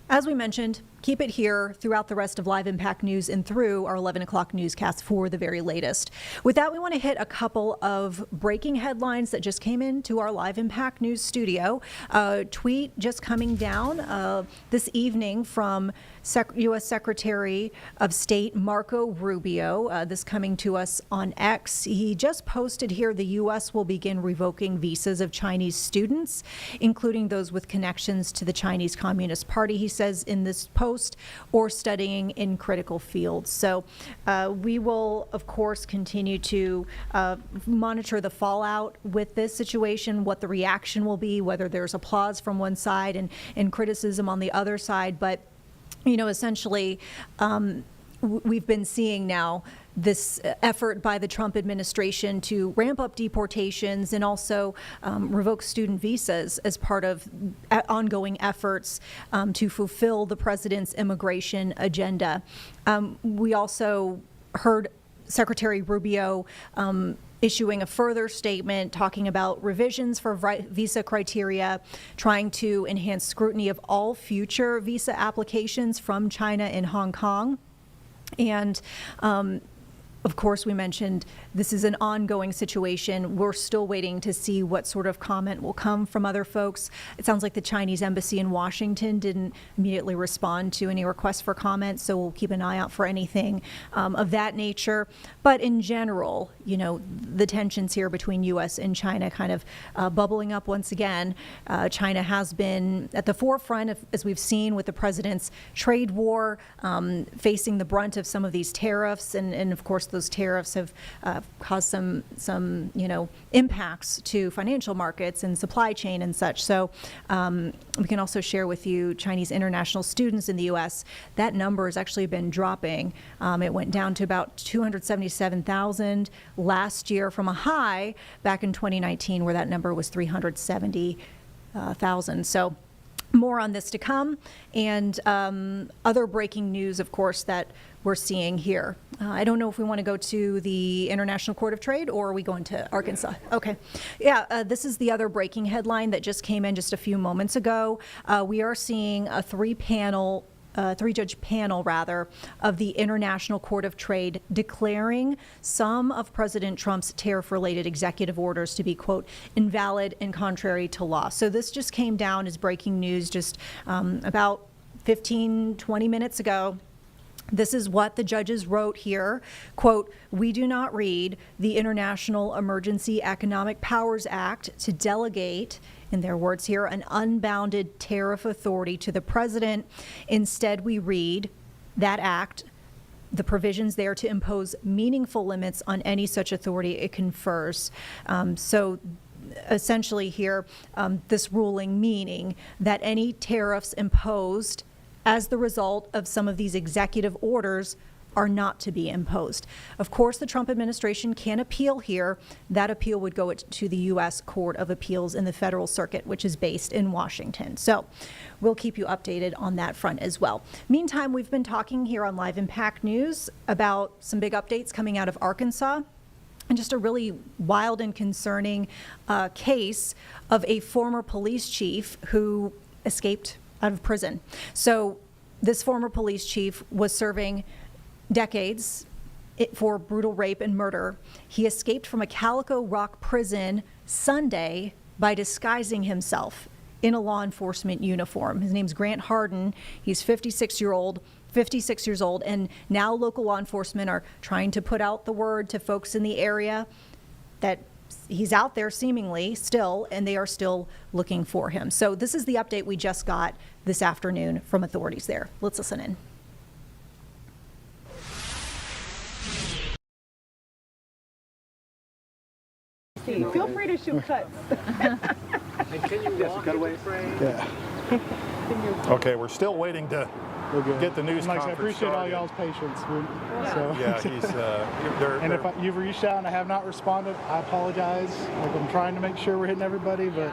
as we mentioned, keep it here throughout the rest of Live Impact News and through our 11 o'clock newscast for the very latest. With that, we want to hit a couple of breaking headlines that just came into our Live Impact News studio. Tweet just coming down this evening from U.S. Secretary of State Marco Rubio. This coming to us on X. He just posted here the U.S. will begin revoking visas of Chinese students, including those with connections to the Chinese Communist Party, he says in this post, or studying in critical fields. So we will, of course, continue to monitor the fallout with this situation, what the reaction will be, whether there's applause from one side and criticism on the other side. But you know, essentially, we've been seeing now this effort by the Trump administration to ramp up deportations and also revoke student visas as part of ongoing efforts to fulfill the president's immigration agenda. We also heard Secretary Rubio issuing a further statement talking about revisions for visa criteria, trying to enhance scrutiny of all future visa applications from China and Hong Kong. And of course, we mentioned this is an ongoing situation. We're still waiting to see what sort of comment will come from other folks. It sounds like the Chinese embassy in Washington didn't immediately respond to any requests for comment, so we'll keep an eye out for anything of that nature. But in general, you know, the tensions here between U.S. and China kind of bubbling up once again. China has been at the forefront of, as we've seen with the president's trade war, facing the brunt of some of these tariffs, and of course those tariffs have caused some you know, impacts to financial markets and supply chain and such. So we can also share with you Chinese international students in the U.S. That number has actually been dropping. It went down to about 277,000 last year from a high back in 2019 where that number was 370,000. So more on this to come, and other breaking news, of course, that we're seeing here. I don't know if we want to go to the International Court of Trade or are we going to Arkansas? Okay. Yeah, this is the other breaking headline that just came in just a few moments ago. We are seeing a three-judge panel, rather, of the International Court of Trade declaring some of President Trump's tariff-related executive orders to be, quote, invalid and contrary to law. So this just came down as breaking news just about 15, 20 minutes ago. This is what the judges wrote here, quote, "We do not read the International Emergency Economic Powers Act to delegate," in their words here, "an unbounded tariff authority to the president. Instead, we read that act, the provisions there, to impose meaningful limits on any such authority it confers." So essentially here, this ruling meaning that any tariffs imposed as the result of some of these executive orders are not to be imposed. Of course, the Trump administration can appeal here. That appeal would go to the U.S. Court of Appeals in the Federal Circuit, which is based in Washington. So we'll keep you updated on that front as well. Meantime, we've been talking here on Live Impact News about some big updates coming out of Arkansas, and just a really wild and concerning case of a former police chief who escaped out of prison. So this former police chief was serving decades for brutal rape and murder. He escaped from a Calico Rock prison Sunday by disguising himself in a law enforcement uniform. His name's Grant Harden. He's 56 years old, and now local law enforcement are trying to put out the word to folks in the area that he's out there seemingly still, and they are still looking for him. So this is the update we just got this afternoon from authorities there. Let's listen in. Feel free to shoot cuts. Yeah. Okay, we're still waiting to get the news Like, conference I appreciate all started. y'all's patience. Yeah, he's, and if you've reached out and I have not responded, I apologize. Like, I'm trying to make sure we're hitting everybody, but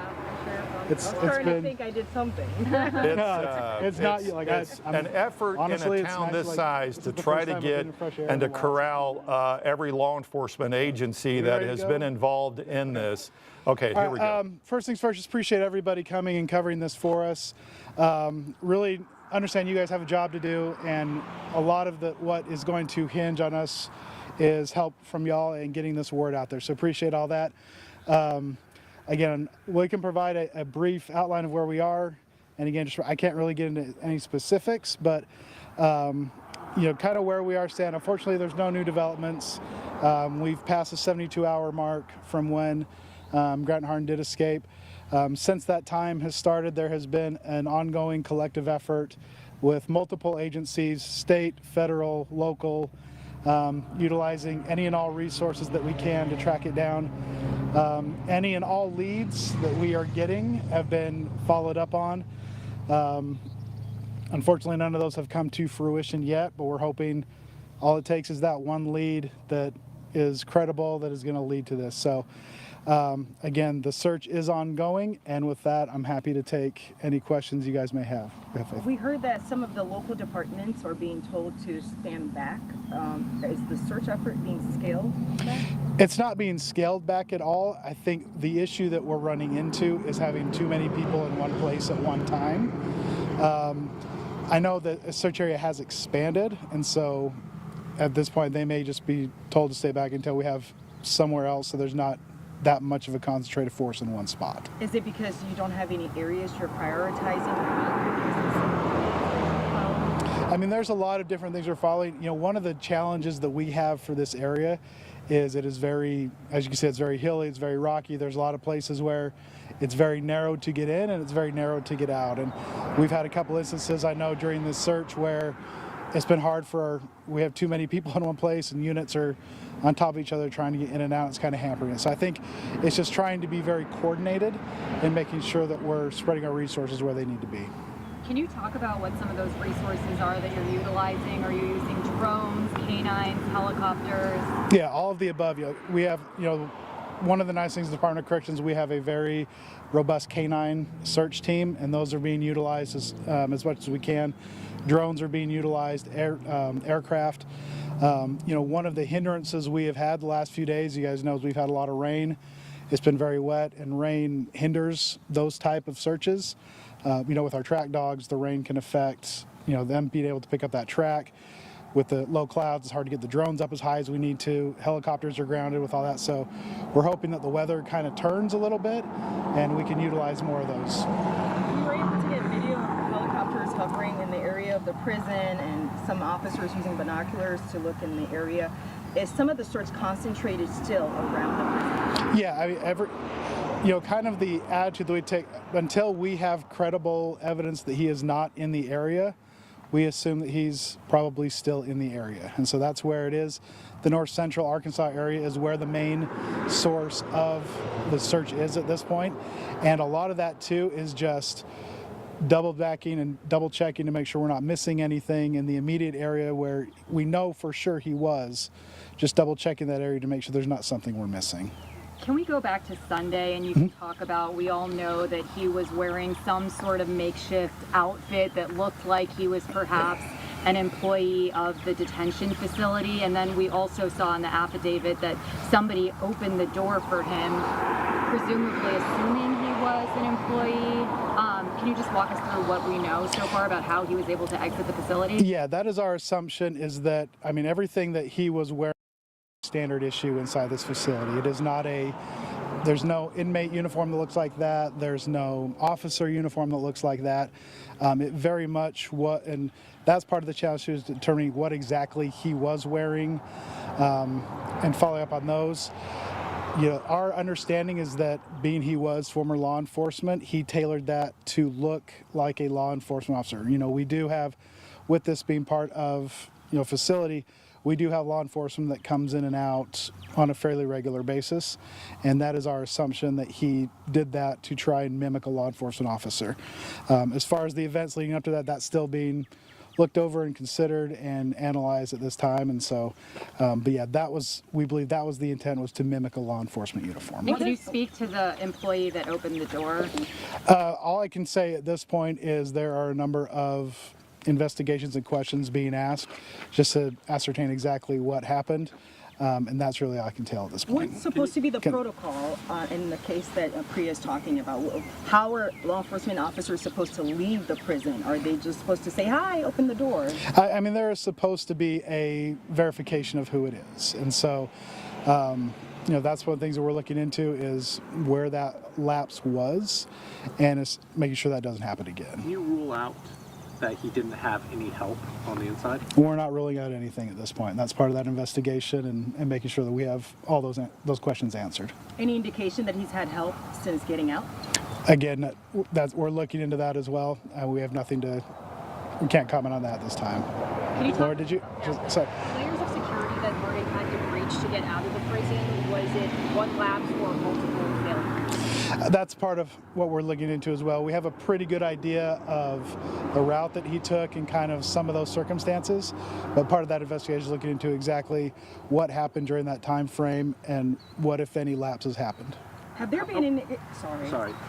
it's starting been. to think I did something. It's not like it's I'm, an effort honestly, in a it's town nice, this like, size this to is the try first to time I've get been in fresh air and to in a while. corral every law enforcement agency that ready to has go? been involved in this. Okay, here we go. First things first, just appreciate everybody coming and covering this for us. Really understand you guys have a job to do, and a lot of what is going to hinge on us is help from y'all and getting this word out there. So appreciate all that. Again, we can provide a brief outline of where we are. And again, I can't really get into any specifics, but kind of where we are stand. Unfortunately, there's no new developments. We've passed the 72-hour mark from when Grant and Harden did escape. Since that time has started, there has been an ongoing collective effort with multiple agencies, state, federal, local, utilizing any and all resources that we can to track it down. Any and all leads that we are getting have been followed up on. Unfortunately, none of those have come to fruition yet, but we're hoping all it takes is that one lead that is credible that is going to lead to this. So again, the search is ongoing, and with that, I'm happy to take any questions you guys may have. We heard that some of the local departments are being told to stand back. Is the search effort being scaled back? It's not being scaled back at all. I think the issue that we're running into is having too many people in one place at one time. I know that a search area has expanded, and so at this point they may just be told to stay back until we have somewhere else, so there's not that much of a concentrated force in one spot. Is it because you don't have any areas you're prioritizing? I mean, there's a lot of different things we're following. One of the challenges that we have for this area is it is very, as you can see, it's very hilly, it's very rocky. There's a lot of places where it's very narrow to get in and it's very narrow to get out. And we've had a couple instances, I know, during this search where it's been hard we have too many people in one place and units are on top of each other trying to get in and out. It's kind of hampering it. So I think it's just trying to be very coordinated and making sure that we're spreading our resources where they need to be. Can you talk about what some of those resources are that you're utilizing? Are you using drones, canines, helicopters? Yeah, all of the above. We have, one of the nice things in the Department of Corrections, we have a very robust canine search team, and those are being utilized as much as we can. Drones are being utilized, aircraft. One of the hindrances we have had the last few days, you guys know, is we've had a lot of rain. It's been very wet, and rain hinders those type of searches. With our track dogs, the rain can affect, them being able to pick up that track. With the low clouds, it's hard to get the drones up as high as we need to. Helicopters are grounded with all that. So we're hoping that the weather kind of turns a little bit and we can utilize more of those. You were able to get video of helicopters hovering in the area of the prison and some officers using binoculars to look in the area. Is some of the search concentrated still around the prison? Yeah, I mean, kind of the attitude that we take until we have credible evidence that he is not in the area, we assume that he's probably still in the area. And so that's where it is. The north central Arkansas area is where the main source of the search is at this point. And a lot of that too is just double backing and double checking to make sure we're not missing anything in the immediate area where we know for sure he was, just double checking that area to make sure there's not something we're missing. Can we go back to Sunday and you can talk about, we all know that he was wearing some sort of makeshift outfit that looked like he was perhaps an employee of the detention facility, and then we also saw in the affidavit that somebody opened the door for him, presumably assuming he was an employee. Can you just walk us through what we know so far about how he was able to exit the facility? Yeah, that is our assumption, is that, everything that he was wearing standard issue inside this facility. It is not there's no inmate uniform that looks like that. There's no officer uniform that looks like that. It very much and that's part of the challenge, is determining what exactly he was wearing and following up on those. Our understanding is that being he was former law enforcement, he tailored that to look like a law enforcement officer. We do have, with this being part of, facility, we do have law enforcement that comes in and out on a fairly regular basis, and that is our assumption that he did that to try and mimic a law enforcement officer. As far as the events leading up to that, that's still being looked over and considered and analyzed at this time, and so, but yeah, we believe that was the intent, was to mimic a law enforcement uniform. And can you speak to the employee that opened the door? All I can say at this point is there are a number of investigations and questions being asked just to ascertain exactly what happened. and that's really all I can tell at this point. What's supposed to be the protocol in the case that Priya is talking about? How are law enforcement officers supposed to leave the prison? Are they just supposed to say, hi, open the door? I mean, there is supposed to be a verification of who it is. And so, that's one of the things that we're looking into is where that lapse was, and it's making sure that doesn't happen again. Can you rule out that he didn't have any help on the inside? We're not ruling out anything at this point. And that's part of that investigation and making sure that we have all those questions answered. Any indication that he's had help since getting out? Again, we're looking into that as well. We have we can't comment on that at this time. Can you talk Laura, did you? Sorry. layers of security that Martin had to breach to get out of the prison? Was it one lapse or multiple failures? That's part of what we're looking into as well. We have a pretty good idea of the route that he took and kind of some of those circumstances, but part of that investigation is looking into exactly what happened during that time frame and what, if any, lapses happened. Have there been any,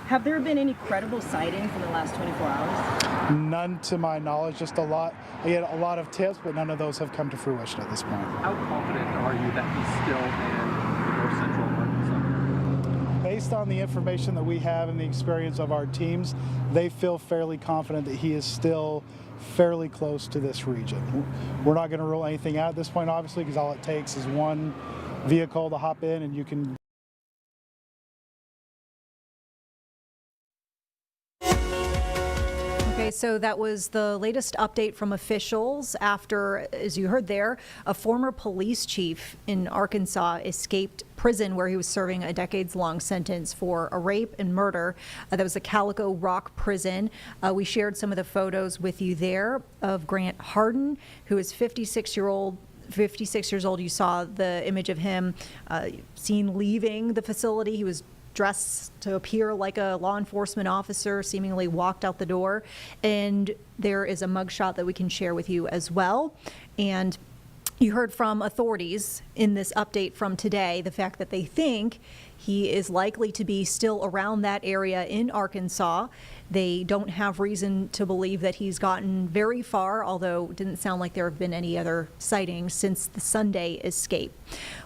Have there been any credible sightings in the last 24 hours? None to my knowledge, just a lot of tips, but none of those have come to fruition at this point. How confident are you that he's still in North Central Arkansas? Based on the information that we have and the experience of our teams, they feel fairly confident that he is still fairly close to this region. We're not going to rule anything out at this point, obviously, because all it takes is one vehicle to hop in and you can Okay, so that was the latest update from officials after, as you heard there, a former police chief in Arkansas escaped prison where he was serving a decades-long sentence for a rape and murder. That was the Calico Rock prison. We shared some of the photos with you there of Grant Harden, who is 56 years old. You saw the image of him seen leaving the facility. He was dressed to appear like a law enforcement officer, seemingly walked out the door. And there is a mugshot that we can share with you as well. And you heard from authorities in this update from today, the fact that they think he is likely to be still around that area in Arkansas. They don't have reason to believe that he's gotten very far, although it didn't sound like there have been any other sightings since the Sunday escape.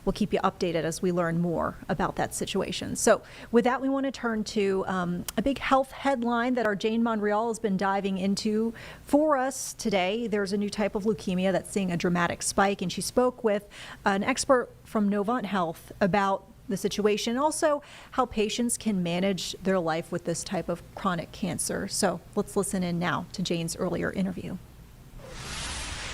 We'll keep you updated as we learn more about that situation. So with that, we want to turn to a big health headline that our Jane Monreal has been diving into for us today. There's a new type of leukemia that's seeing a dramatic spike, and she spoke with an expert from Novant Health about the situation, also how patients can manage their life with this type of chronic cancer. So let's listen in now to Jane's earlier interview.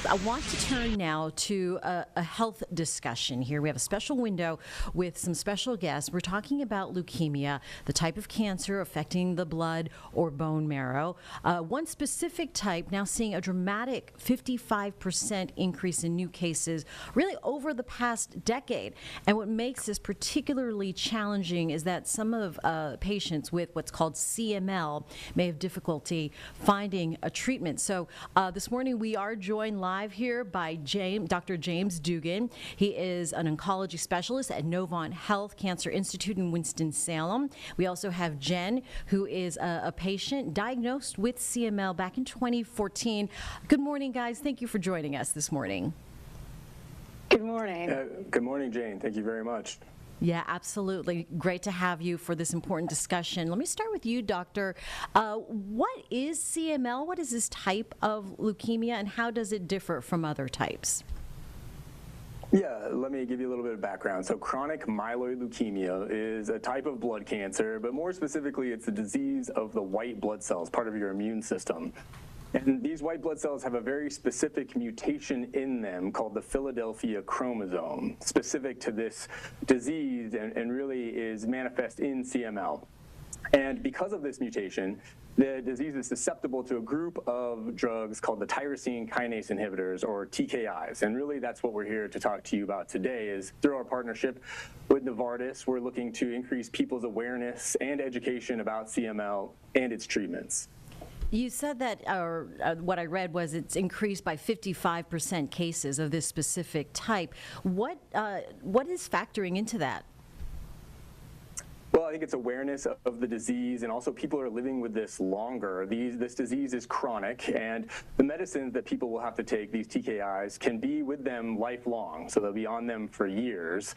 I want to turn now to a health discussion here. We have a special window with some special guests. We're talking about leukemia, the type of cancer affecting the blood or bone marrow. One specific type now seeing a dramatic 55% increase in new cases really over the past decade. And what makes this particularly challenging is that some of patients with what's called CML may have difficulty finding a treatment. So this morning we are joined live here by Dr. James Dugan. He is an oncology specialist at Novant Health Cancer Institute in Winston-Salem. We also have Jen, who is a patient diagnosed with CML back in 2014. Good morning, guys. Thank you for joining us this morning. Good morning. Good morning, Jane. Thank you very much. Yeah, absolutely. Great to have you for this important discussion. Let me start with you, Doctor. What is CML? What is this type of leukemia, and how does it differ from other types? Yeah, let me give you a little bit of background. So chronic myeloid leukemia is a type of blood cancer, but more specifically, it's a disease of the white blood cells, part of your immune system. And these white blood cells have a very specific mutation in them called the Philadelphia chromosome, specific to this disease and really is manifest in CML. And because of this mutation, the disease is susceptible to a group of drugs called the tyrosine kinase inhibitors, or TKIs. And really that's what we're here to talk to you about today is through our partnership with Novartis, we're looking to increase people's awareness and education about CML and its treatments. You said that, or what I read was it's increased by 55% cases of this specific type. What is factoring into that? Well, think it's awareness of the disease, and also people are living with this longer. This disease is chronic, and the medicines that people will have to take, these TKIs, can be with them lifelong, so they'll be on them for years.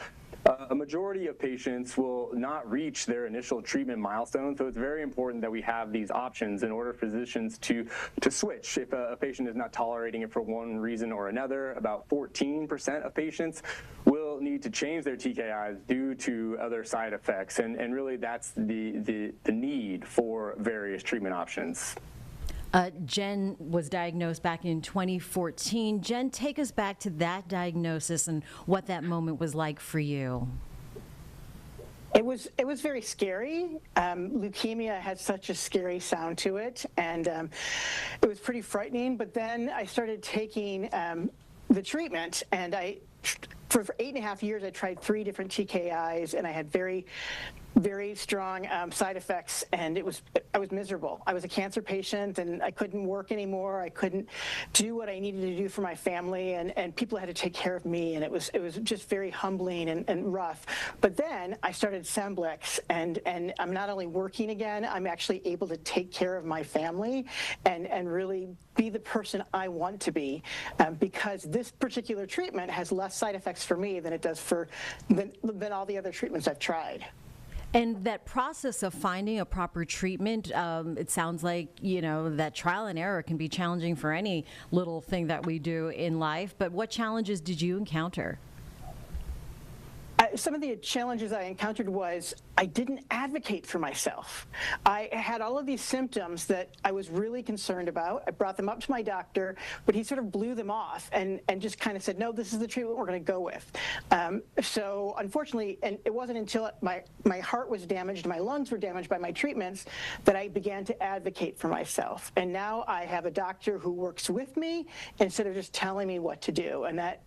A majority of patients will not reach their initial treatment milestone, so it's very important that we have these options in order for physicians to switch if a patient is not tolerating it for one reason or another. About 14% of patients will need to change their TKIs due to other side effects, and really that's the need for various treatment options. Jen was diagnosed back in 2014. Jen, take us back to that diagnosis and what that moment was like for you. It was very scary. Leukemia had such a scary sound to it, and it was pretty frightening. But then I started taking the treatment, and for 8.5 years, I tried 3 different TKIs, and I had very strong side effects, and I was miserable. I was a cancer patient, and I couldn't work anymore. I couldn't do what I needed to do for my family, and people had to take care of me, and it was just very humbling and rough. But then I started Scemblix, and I'm not only working again, I'm actually able to take care of my family and really be the person I want to be, because this particular treatment has less side effects for me than it does than all the other treatments I've tried. And that process of finding a proper treatment, it sounds like, that trial and error can be challenging for any little thing that we do in life. But what challenges did you encounter? Some of the challenges I encountered was I didn't advocate for myself. I had all of these symptoms that I was really concerned about. I brought them up to my doctor, but he sort of blew them off and just kind of said, no, this is the treatment we're going to go with. So unfortunately, and it wasn't until my heart was damaged, my lungs were damaged by my treatments, that I began to advocate for myself. And now I have a doctor who works with me instead of just telling me what to do. And that,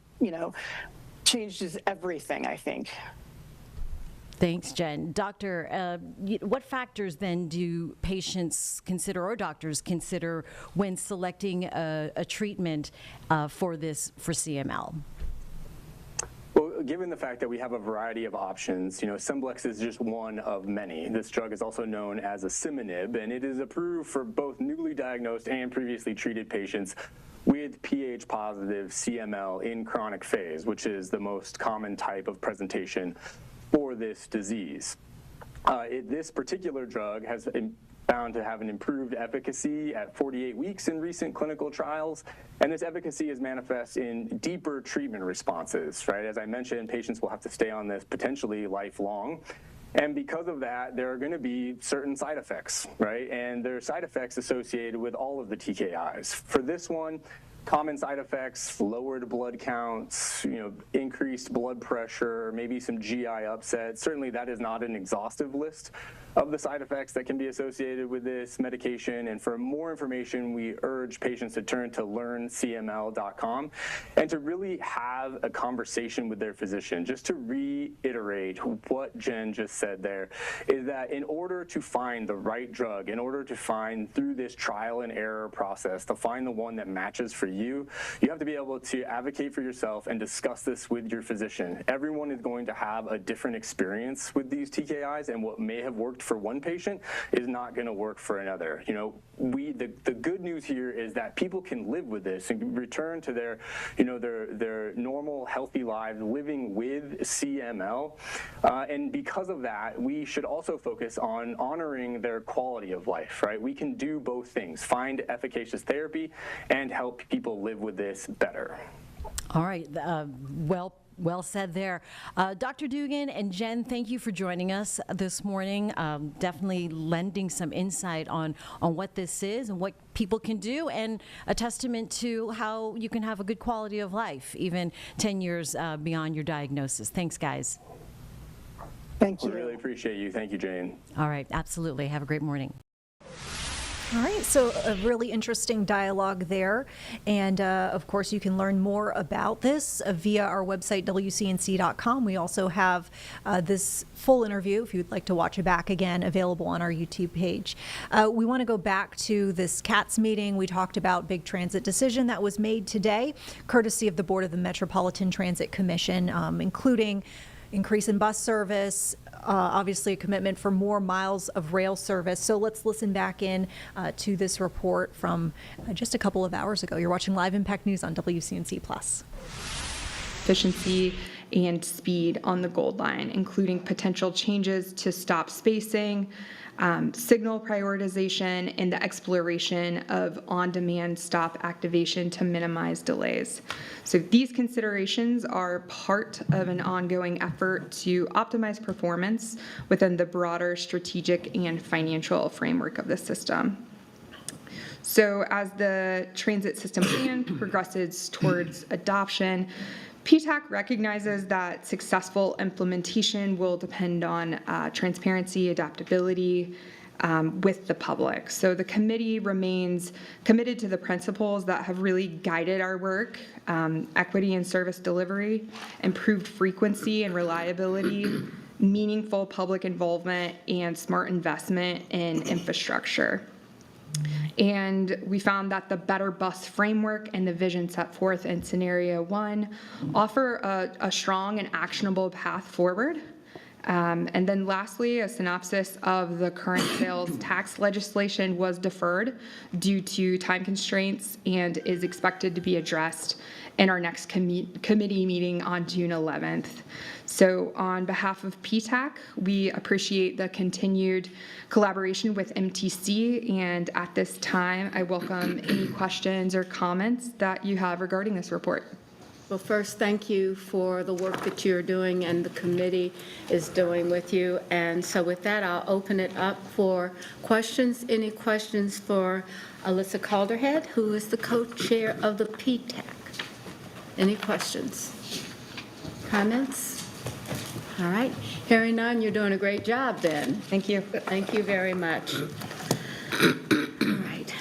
changes everything, I think. Thanks, Jen. Doctor, what factors then do patients consider or doctors consider when selecting a treatment for CML? Well, given the fact that we have a variety of options, Scemblix is just one of many. This drug is also known as asciminib, and it is approved for both newly diagnosed and previously treated patients with Ph-positive CML in chronic phase, which is the most common type of presentation for this disease. This particular drug has been found to have an improved efficacy at 48 weeks in recent clinical trials, and this efficacy is manifest in deeper treatment responses, right? As I mentioned, patients will have to stay on this potentially lifelong. And because of that, there are going to be certain side effects, right? And there are side effects associated with all of the TKIs. For this one, common side effects, lowered blood counts, increased blood pressure, maybe some GI upset. Certainly that is not an exhaustive list of the side effects that can be associated with this medication. And for more information, we urge patients to turn to learncml.com and to really have a conversation with their physician. Just to reiterate what Jen just said there, is that in order to find the right drug, in order to find through this trial and error process, to find the one that matches for you, you have to be able to advocate for yourself and discuss this with your physician. Everyone is going to have a different experience with these TKIs, and what may have worked for one patient is not going to work for another. The good news here is that people can live with this and return to their normal, healthy lives living with CML. And because of that, we should also focus on honoring their quality of life, right? We can do both things, find efficacious therapy and help people live with this better. All right. Well said there. Dr. Dugan and Jen, thank you for joining us this morning. Definitely lending some insight on what this is and what people can do, and a testament to how you can have a good quality of life, even 10 years beyond your diagnosis. Thanks, guys. Thank you. We really appreciate you. Thank you, Jane. All right. Absolutely. Have a great morning. All right, so a really interesting dialogue there. And of course, you can learn more about this via our website, WCNC.com. We also have this full interview, if you'd like to watch it back again, available on our YouTube page. We want to go back to this CATS meeting. We talked about big transit decision that was made today, courtesy of the Board of the Metropolitan Transit Commission, including increase in bus service, obviously a commitment for more miles of rail service. So let's listen back in to this report from just a couple of hours ago. You're watching Live Impact News on WCNC+. Efficiency and speed on the Gold Line, including potential changes to stop spacing, signal prioritization, and the exploration of on-demand stop activation to minimize delays. So these considerations are part of an ongoing effort to optimize performance within the broader strategic and financial framework of the system. So as the transit system plan progresses towards adoption, PTAC recognizes that successful implementation will depend on transparency, adaptability with the public. So the committee remains committed to the principles that have really guided our work: equity in service delivery, improved frequency and reliability, meaningful public involvement, and smart investment in infrastructure. And we found that the Better Bus framework and the vision set forth in Scenario 1 offer a strong and actionable path forward. And then lastly, a synopsis of the current sales tax legislation was deferred due to time constraints and is expected to be addressed in our next committee meeting on June 11th. So on behalf of PTAC, we appreciate the continued collaboration with MTC, and at this time, I welcome any questions or comments that you have regarding this report. Well, first, thank you for the work that you're doing and the committee is doing with you. And so with that, I'll open it up for questions. Any questions for Alyssa Calderhead, who is the co-chair of the PTAC? Any questions? Comments? All right. Hearing none, you're doing a great job then. Thank you. Thank you very much. All right.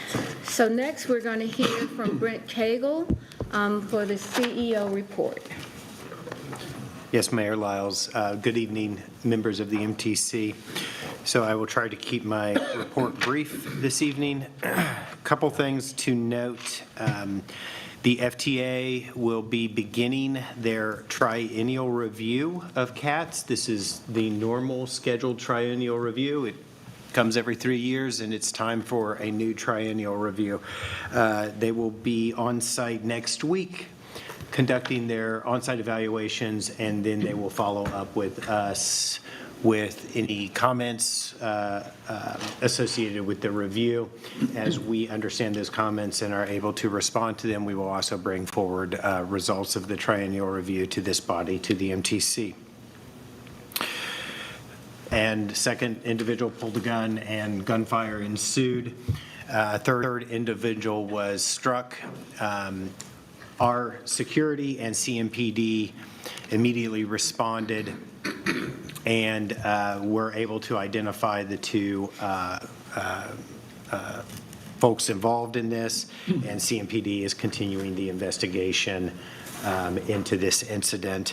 So next, we're going to hear from Brent Cagle for the CEO report. Yes, Mayor Lyles. Good evening, members of the MTC. So I will try to keep my report brief this evening. A couple things to note. The FTA will be beginning their triennial review of CATS. This is the normal scheduled triennial review. It comes every 3 years, and it's time for a new triennial review. They will be on site next week conducting their on-site evaluations, and then they will follow up with us with any comments associated with the review. As we understand those comments and are able to respond to them, we will also bring forward results of the triennial review to this body, to the MTC. And second individual pulled a gun and gunfire ensued. Third individual was struck. Our security and CMPD immediately responded and were able to identify the two folks involved in this, and CMPD is continuing the investigation into this incident.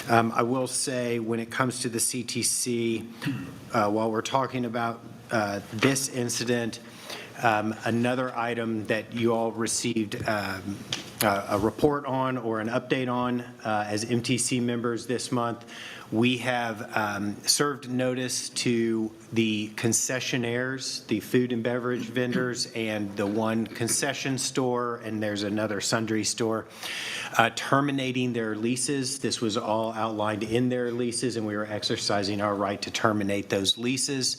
I will say, when it comes to the CTC, while we're talking about this incident, another item that you all received a report on or an update on as MTC members this month, we have served notice to the concessionaires, the food and beverage vendors, and the one concession store, and there's another sundry store, terminating their leases. This was all outlined in their leases, and we were exercising our right to terminate those leases.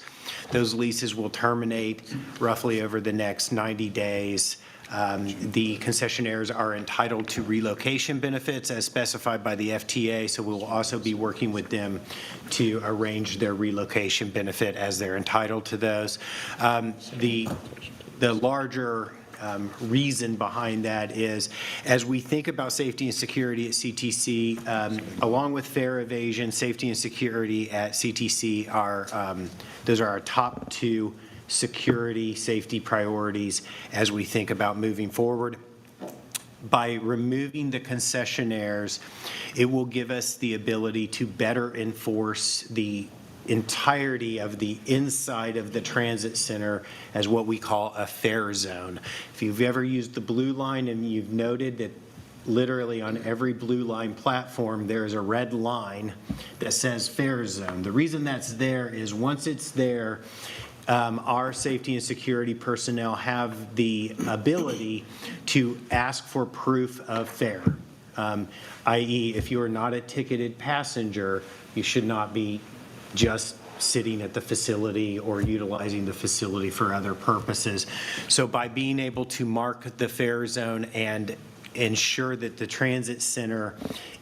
Those leases will terminate roughly over the next 90 days. The concessionaires are entitled to relocation benefits as specified by the FTA, so we will also be working with them to arrange their relocation benefit as they're entitled to those. The larger reason behind that is, as we think about safety and security at CTC, along with fare evasion, safety and security at CTC are those are our top two security, safety priorities as we think about moving forward. By removing the concessionaires, it will give us the ability to better enforce the entirety of the inside of the transit center as what we call a fare zone. If you've ever used the blue line and you've noted that literally on every Blue Line platform, there's a red line that says Fair Zone. The reason that's there is once it's there, our safety and security personnel have the ability to ask for proof of fare, i.e. if you are not a ticketed passenger, you should not be just sitting at the facility or utilizing the facility for other purposes. So by being able to mark the fare zone and ensure that the transit center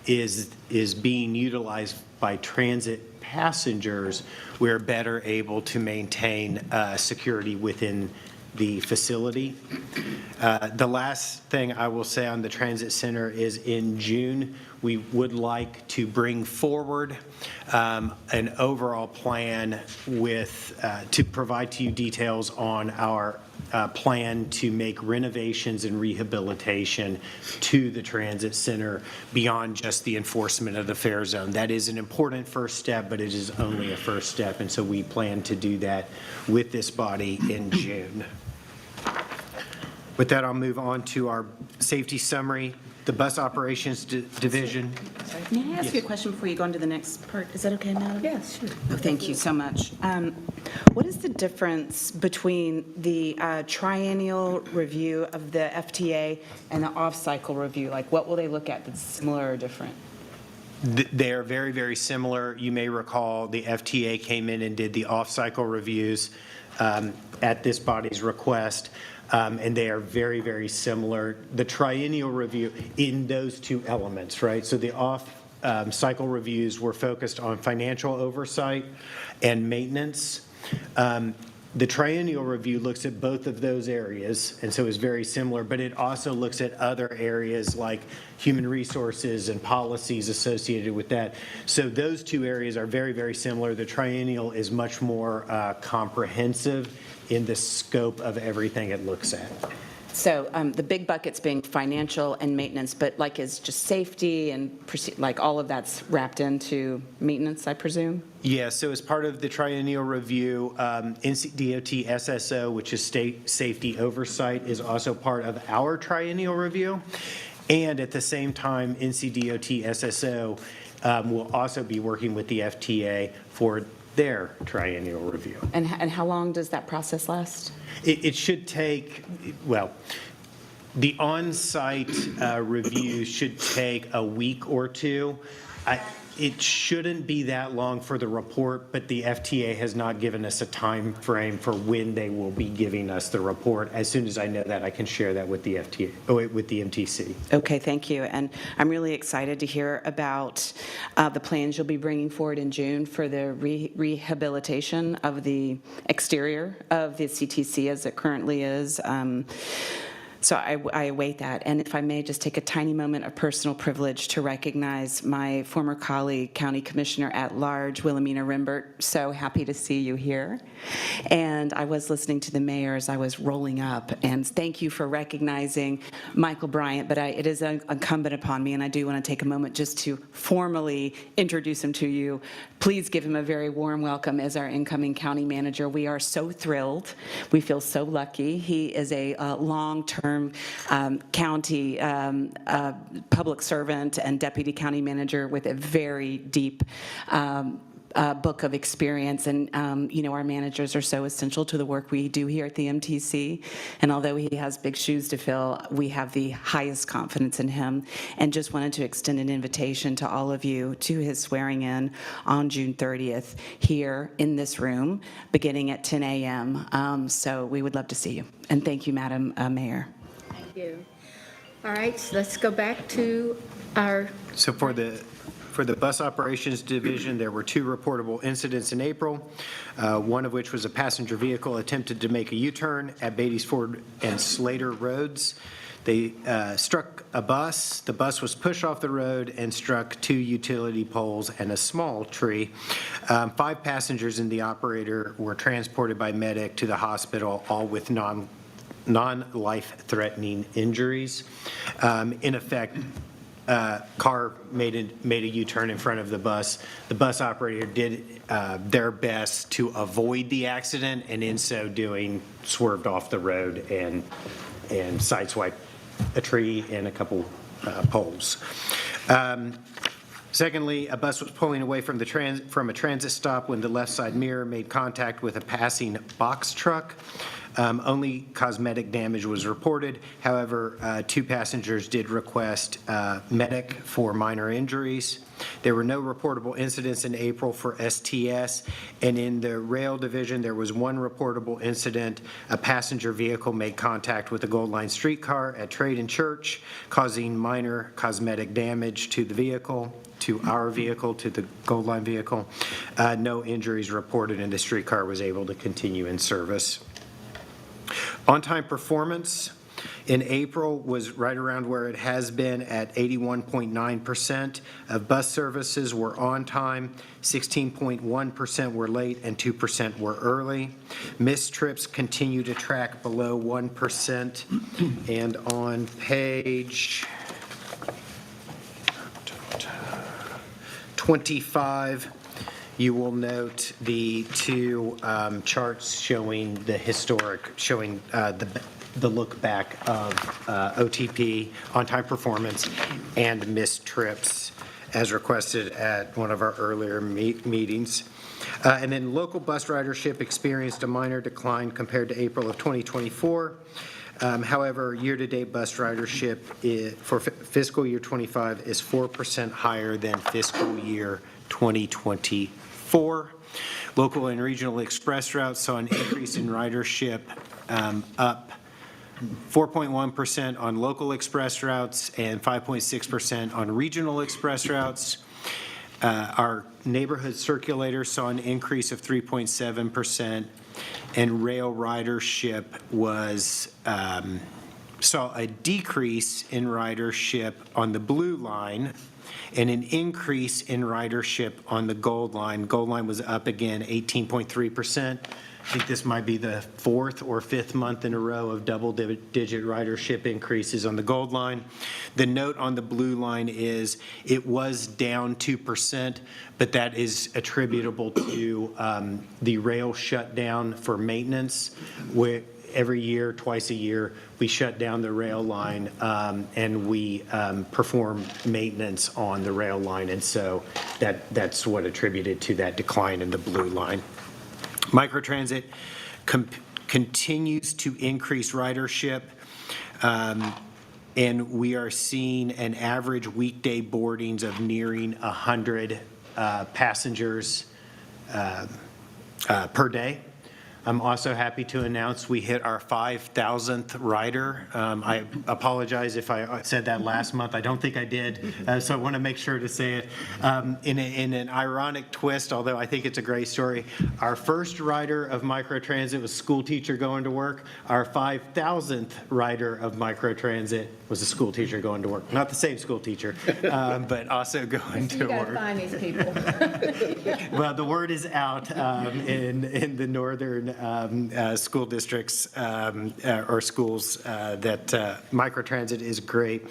is being utilized by transit passengers, we're better able to maintain security within the facility. The last thing I will say on the transit center is in June, we would like to bring forward an overall plan with, to provide to you details on our plan to make renovations and rehabilitation to the transit center beyond just the enforcement of the fare zone. That is an important first step, but it is only a first step, and so we plan to do that with this body in June. With that, I'll move on to our safety summary. The Bus Operations Division. Sorry, may I ask you a question before you go on to the next part? Is that okay, Madam? Yes, sure. Oh, thank you so much. What is the difference between the triennial review of the FTA and the off-cycle review? Like, what will they look at that's similar or different? They are very, very similar. You may recall the FTA came in and did the off-cycle reviews at this body's request. And they are very, very similar. The triennial review in those two elements, right? So the off-cycle reviews were focused on financial oversight and maintenance. The triennial review looks at both of those areas, and so it's very similar, but it also looks at other areas like human resources and policies associated with that. So those two areas are very, very similar. The triennial is much more comprehensive in the scope of everything it looks at. So the big buckets being financial and maintenance, but like is just safety and like all of that's wrapped into maintenance, I presume? Yeah, so as part of the triennial review, NCDOT SSO, which is state safety oversight, is also part of our triennial review. And at the same time, NCDOT SSO will also be working with the FTA for their triennial review. And how long does that process last? It should take, well, the on-site review should take a week or two. It shouldn't be that long for the report, but the FTA has not given us a time frame for when they will be giving us the report. As soon as I know that, I can share that with the FTA, with the MTC. Okay, thank you. And I'm really excited to hear about the plans you'll be bringing forward in June for the rehabilitation of the exterior of the CTC as it currently is. So I await that. And if I may just take a tiny moment of personal privilege to recognize my former colleague, County Commissioner at Large, Wilhelmina Rimbert. So happy to see you here. And I was listening to the mayor as I was rolling up. And thank you for recognizing Michael Bryant. But it is incumbent upon me, and I do want to take a moment just to formally introduce him to you. Please give him a very warm welcome as our incoming county manager. We are so thrilled. We feel so lucky. He is a long-term county public servant and deputy county manager with a very deep book of experience. And, our managers are so essential to the work we do here at the MTC. And although he has big shoes to fill, we have the highest confidence in him. And just wanted to extend an invitation to all of you to his swearing in on June 30th here in this room, beginning at 10 a.m. So we would love to see you. And thank you, Madam Mayor. Thank you. All right, so let's go back to our... So for the Bus Operations Division, there were 2 reportable incidents in April, one of which was a passenger vehicle attempted to make a U-turn at Beatties Ford and Slater Roads. They struck a bus. The bus was pushed off the road and struck 2 utility poles and a small tree. 5 passengers and the operator were transported by medic to the hospital, all with non-life-threatening injuries. In effect, car made a U-turn in front of the bus. The bus operator did their best to avoid the accident, and in so doing, swerved off the road and sideswiped a tree and a couple poles. Secondly, a bus was pulling away from a transit stop when the left side mirror made contact with a passing box truck. Only cosmetic damage was reported. However, 2 passengers did request medic for minor injuries. There were no reportable incidents in April for STS, and in the rail division, there was 1 reportable incident. A passenger vehicle made contact with a Gold Line streetcar at Trade and Church, causing minor cosmetic damage to the vehicle, to our vehicle, to the Gold Line vehicle. No injuries reported, and the streetcar was able to continue in service. On-time performance in April was right around where it has been at 81.9% of bus services were on time, 16.1% were late, and 2% were early. Missed trips continue to track below 1%. And on page 25, you will note the 2 charts showing the the look back of OTP, on-time performance, and missed trips as requested at one of our earlier meetings. And then local bus ridership experienced a minor decline compared to April of 2024. However, year-to-date bus ridership for fiscal year 25 is 4% higher than fiscal year 2024. Local and regional express routes saw an increase in ridership, up 4.1% on local express routes and 5.6% on regional express routes. Our neighborhood circulator saw an increase of 3.7%, and rail ridership saw a decrease in ridership on the Blue Line and an increase in ridership on the Gold Line. Gold Line was up again 18.3%. I think this might be the 4th or 5th month in a row of double-digit ridership increases on the Gold Line. The note on the Blue Line is it was down 2%, but that is attributable to the rail shutdown for maintenance, where every year, twice a year, we shut down the rail line and we perform maintenance on the rail line, and so that's what attributed to that decline in the Blue Line. Microtransit continues to increase ridership, and we are seeing an average weekday boardings of nearing 100 passengers per day. I'm also happy to announce we hit our 5,000th rider. I apologize if I said that last month. I don't think I did, so I want to make sure to say it. In an ironic twist, although I think it's a great story, our first rider of microtransit was a school teacher going to work. Our 5,000th rider of microtransit was a school teacher going to work. Not the same school teacher, but also going to work. You gotta find these people. Well, the word is out in the northern school districts or schools that microtransit is great.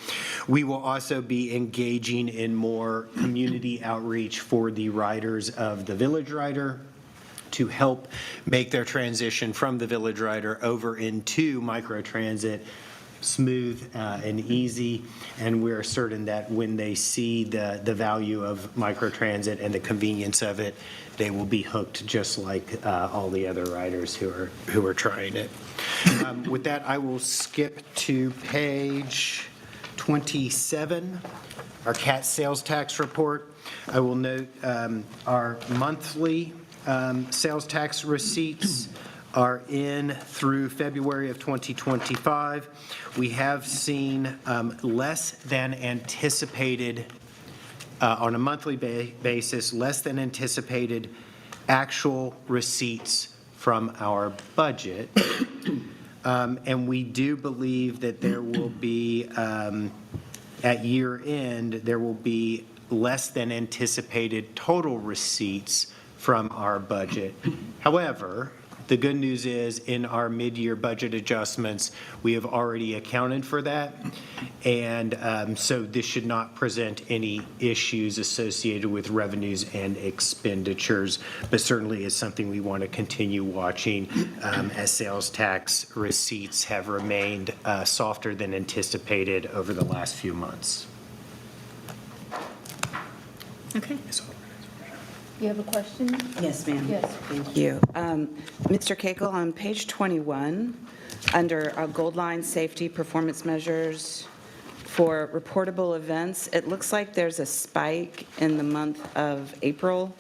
We will also be engaging in more community outreach for the riders of the Village Rider to help make their transition from the Village Rider over into microtransit smooth and easy, and we're certain that when they see the value of microtransit and the convenience of it, they will be hooked just like all the other riders who are trying it. With that, I will skip to page 27, our CAT sales tax report. I will note our monthly sales tax receipts are in through February of 2025. We have seen less than anticipated, on a monthly basis, less than anticipated actual receipts from our budget. And we do believe that there will be, at year end, there will be less than anticipated total receipts from our budget. However, The good news is, in our mid-year budget adjustments, we have already accounted for that, and so this should not present any issues associated with revenues and expenditures, but certainly is something we want to continue watching as sales tax receipts have remained softer than anticipated over the last few months. Okay. You have a question? Yes, ma'am. Yes. Thank you. Mr. Cagle, on page 21, under Gold Line Safety Performance Measures for reportable events, it looks like there's a spike in the month of April.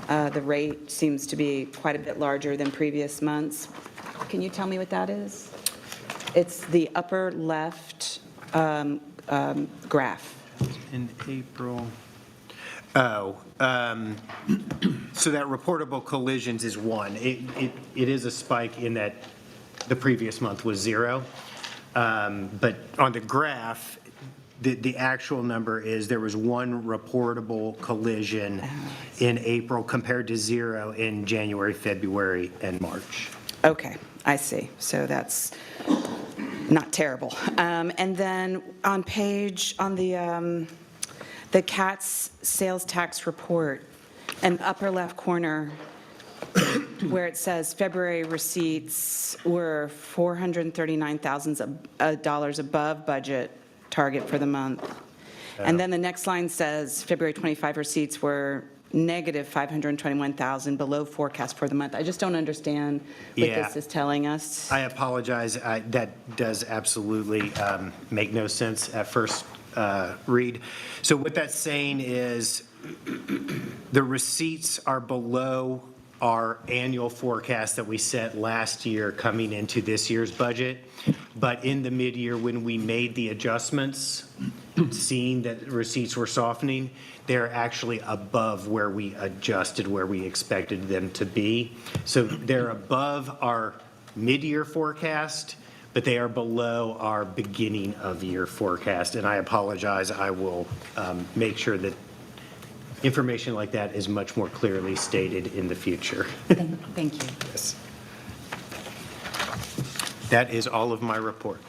The rate seems to be quite a bit larger than previous months. Can you tell me what that is? It's the upper left graph. In April. So that reportable collisions is one. It is a spike in that the previous month was 0. But on the graph, the actual number is there was 1 reportable collision in April compared to 0 in January, February, and March. Okay, I see. So that's not terrible. And then on the CATS sales tax report, in the upper left corner, where it says February receipts were $439,000 above budget target for the month. And then the next line says February 25 receipts were negative $521,000 below forecast for the month. I just don't understand what this is telling us. I apologize. That does absolutely make no sense at first read. So what that's saying is the receipts are below our annual forecast that we set last year coming into this year's budget. But in the mid-year, when we made the adjustments, seeing that receipts were softening, they're actually above where we adjusted, where we expected them to be. So they're above our mid-year forecast, but they are below our beginning of year forecast. And I apologize. I will make sure that information like that is much more clearly stated in the future. Thank you. Yes. That is all of my report.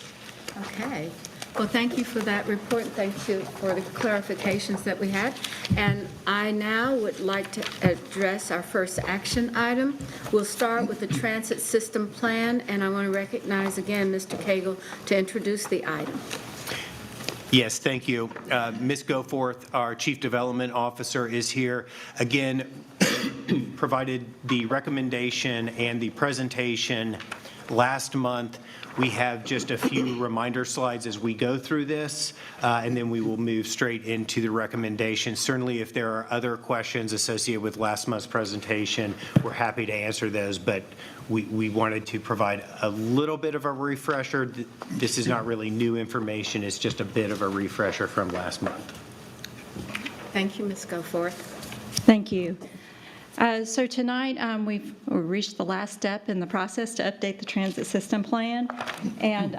Okay. Well, thank you for that report. Thank you for the clarifications that we had. And I now would like to address our first action item. We'll start with the transit system plan, and I want to recognize again Mr. Cagle to introduce the item. Yes, thank you. Ms. Goforth, our Chief Development Officer, is here. Again, provided the recommendation and the presentation last month. We have just a few reminder slides as we go through this, and then we will move straight into the recommendation. Certainly, if there are other questions associated with last month's presentation, we're happy to answer those, but we wanted to provide a little bit of a refresher. This is not really new information. It's just a bit of a refresher from last month. Thank you, Ms. Goforth. Thank you. So tonight, we've reached the last step in the process to update the transit system plan. And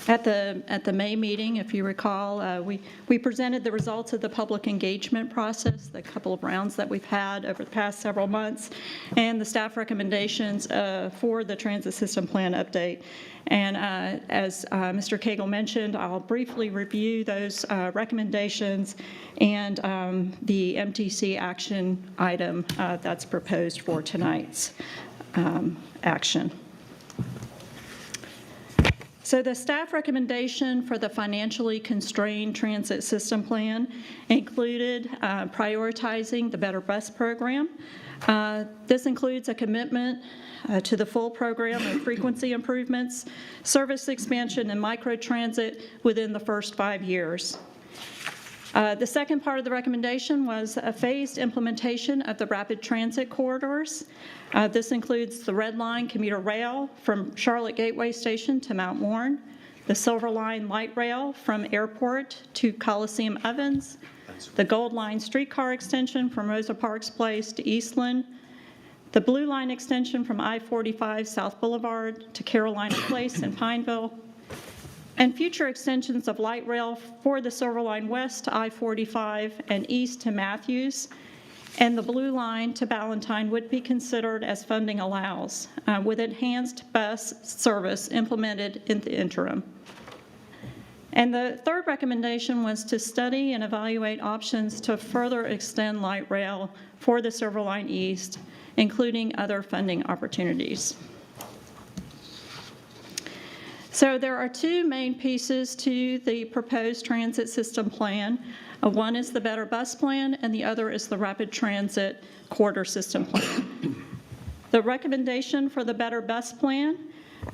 at the May meeting, if you recall, we presented the results of the public engagement process, the couple of rounds that we've had over the past several months, and the staff recommendations for the transit system plan update. And as Mr. Cagle mentioned, I'll briefly review those recommendations and the MTC action item that's proposed for tonight's action. So the staff recommendation for the financially constrained transit system plan included prioritizing the Better Bus program. This includes a commitment to the full program of frequency improvements, service expansion, and microtransit within the first 5 years. The second part of the recommendation was a phased implementation of the rapid transit corridors. This includes the Red Line commuter rail from Charlotte Gateway Station to Mount Warren, the Silver Line light rail from Airport to Coliseum Ovens, the Gold Line streetcar extension from Rosa Parks Place to Eastland, the Blue Line extension from I-45 South Boulevard to Carolina Place in Pineville, and future extensions of light rail for the Silver Line west to I-45 and east to Matthews, and the Blue Line to Ballantyne would be considered as funding allows, with enhanced bus service implemented in the interim. And the third recommendation was to study and evaluate options to further extend light rail for the Silver Line East, including other funding opportunities. So there are two main pieces to the proposed transit system plan. One is the Better Bus Plan, and the other is the Rapid Transit Corridor System Plan. The recommendation for the Better Bus Plan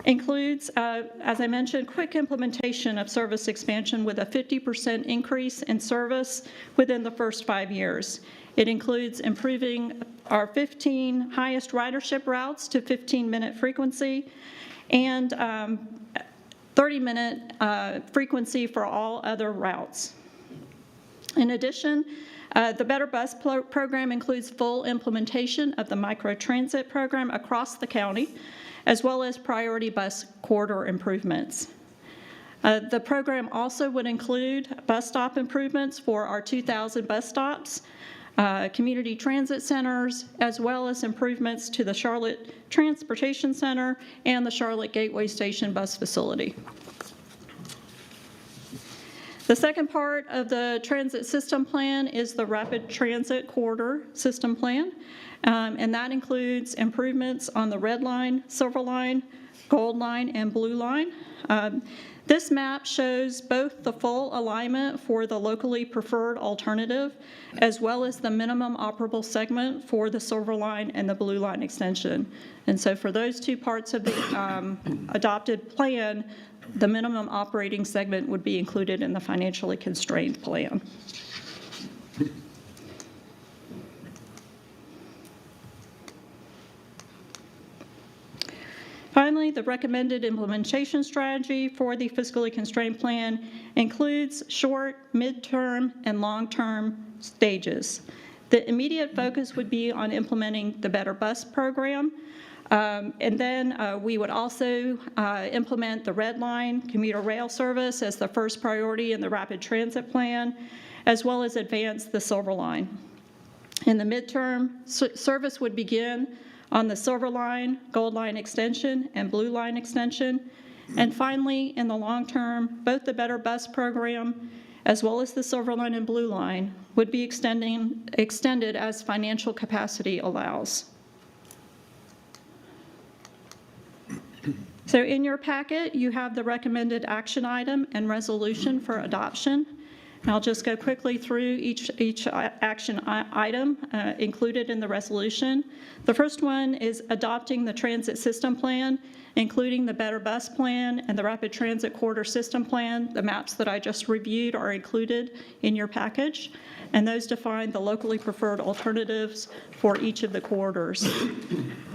includes, as I mentioned, quick implementation of service expansion with a 50% increase in service within the first 5 years. It includes improving our 15 highest ridership routes to 15-minute frequency and 30-minute frequency for all other routes. In addition, the Better Bus program includes full implementation of the microtransit program across the county, as well as priority bus corridor improvements. The program also would include bus stop improvements for our 2,000 bus stops, community transit centers, as well as improvements to the Charlotte Transportation Center and the Charlotte Gateway Station bus facility. The second part of the transit system plan is the Rapid Transit Corridor System Plan, and that includes improvements on the Red Line, Silver Line, Gold Line, and Blue Line. This map shows both the full alignment for the locally preferred alternative, as well as the minimum operable segment for the Silver Line and the Blue Line extension. And so for those two parts of the adopted plan, the minimum operating segment would be included in the financially constrained plan. Finally, the recommended implementation strategy for the fiscally constrained plan includes short, midterm, and long-term stages. The immediate focus would be on implementing the Better Bus program, and then we would also implement the Red Line commuter rail service as the first priority in the Rapid Transit Plan, as well as advance the Silver Line. In the midterm, service would begin on the Silver Line, Gold Line extension, and Blue Line extension. And finally, in the long term, both the Better Bus program as well as the Silver Line and Blue Line would be extended as financial capacity allows. So in your packet, you have the recommended action item and resolution for adoption. And I'll just go quickly through each action item included in the resolution. The first one is adopting the transit system plan, including the Better Bus Plan and the Rapid Transit Corridor System Plan. The maps that I just reviewed are included in your package, and those define the locally preferred alternatives for each of the corridors.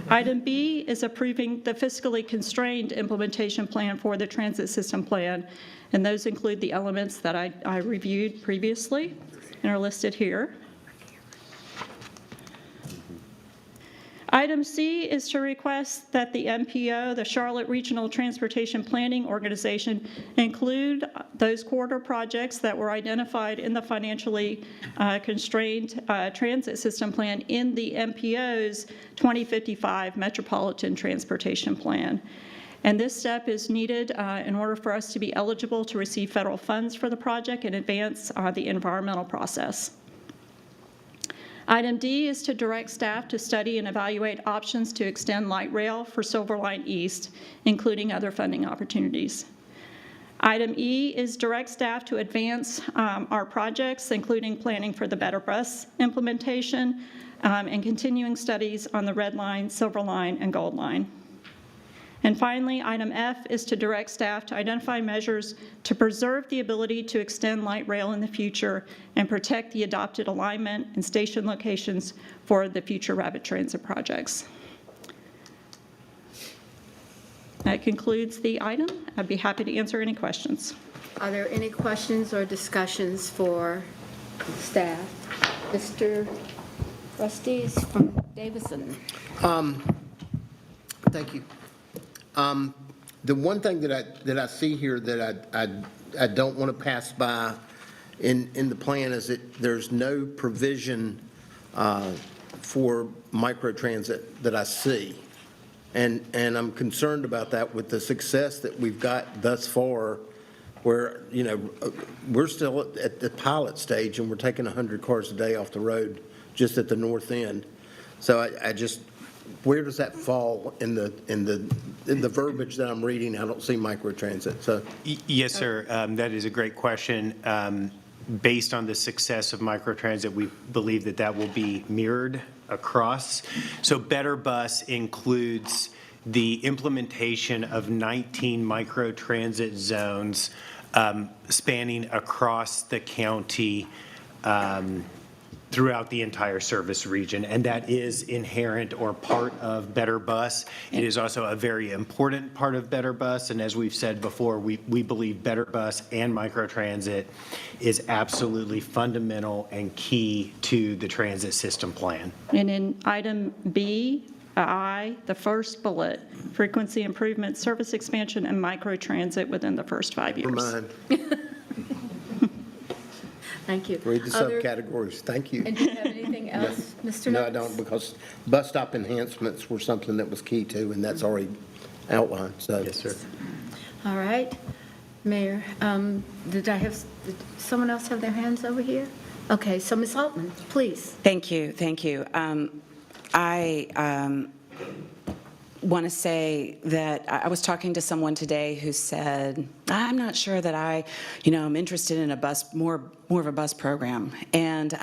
Item B is approving the fiscally constrained implementation plan for the transit system plan, and those include the elements that I reviewed previously and are listed here. Item C is to request that the MPO, the Charlotte Regional Transportation Planning Organization, include those corridor projects that were identified in the financially constrained transit system plan in the MPO's 2055 Metropolitan Transportation Plan. And this step is needed in order for us to be eligible to receive federal funds for the project and advance the environmental process. Item D is to direct staff to study and evaluate options to extend light rail for Silver Line East, including other funding opportunities. Item E is direct staff to advance our projects, including planning for the Better Bus implementation and continuing studies on the Red Line, Silver Line, and Gold Line. And finally, item F is to direct staff to identify measures to preserve the ability to extend light rail in the future and protect the adopted alignment and station locations for the future rapid transit projects. That concludes the item. I'd be happy to answer any questions. Are there any questions or discussions for staff? Mr. Rustiz from Davison. Thank you. The one thing that I see here that I don't want to pass by in the plan is that there's no provision for microtransit that I see. And I'm concerned about that with the success that we've got thus far, where, you know, we're still at the pilot stage and we're taking 100 cars a day off the road just at the north end. So I just, where does that fall in the verbiage that I'm reading? I don't see microtransit. So Yes, sir. That is a great question. Based on the success of microtransit, we believe that that will be mirrored across. So Better Bus includes the implementation of 19 microtransit zones spanning across the county throughout the entire service region, and that is inherent or part of Better Bus. It is also a very important part of Better Bus, and as we've said before, we believe Better Bus and microtransit is absolutely fundamental and key to the transit system plan. And in item B, I, the first bullet, frequency improvement, service expansion, and microtransit within the first 5 years. never mind. Thank you. Read the Other- subcategories. Thank you. And do you have anything else, Mr. No, I Knox? don't, because bus stop enhancements were something that was key too, and that's already outlined, so. Yes, sir. All right. Mayor, did someone else have their hands over here? Okay, so Ms. Altman, please. Thank you, thank you. I want to say that I was talking to someone today who said, I'm not sure that I'm interested in a bus, more of a bus program. And,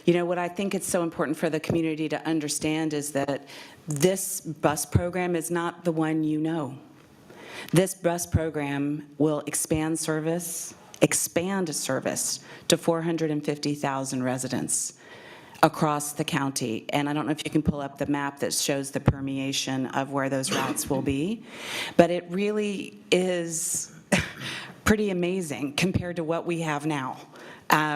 what I think it's so important for the community to understand is that this bus program is not the one you know. This bus program will expand service to 450,000 residents across the county. And I don't know if you can pull up the map that shows the permeation of where those routes will be, but it really is pretty amazing compared to what we have now.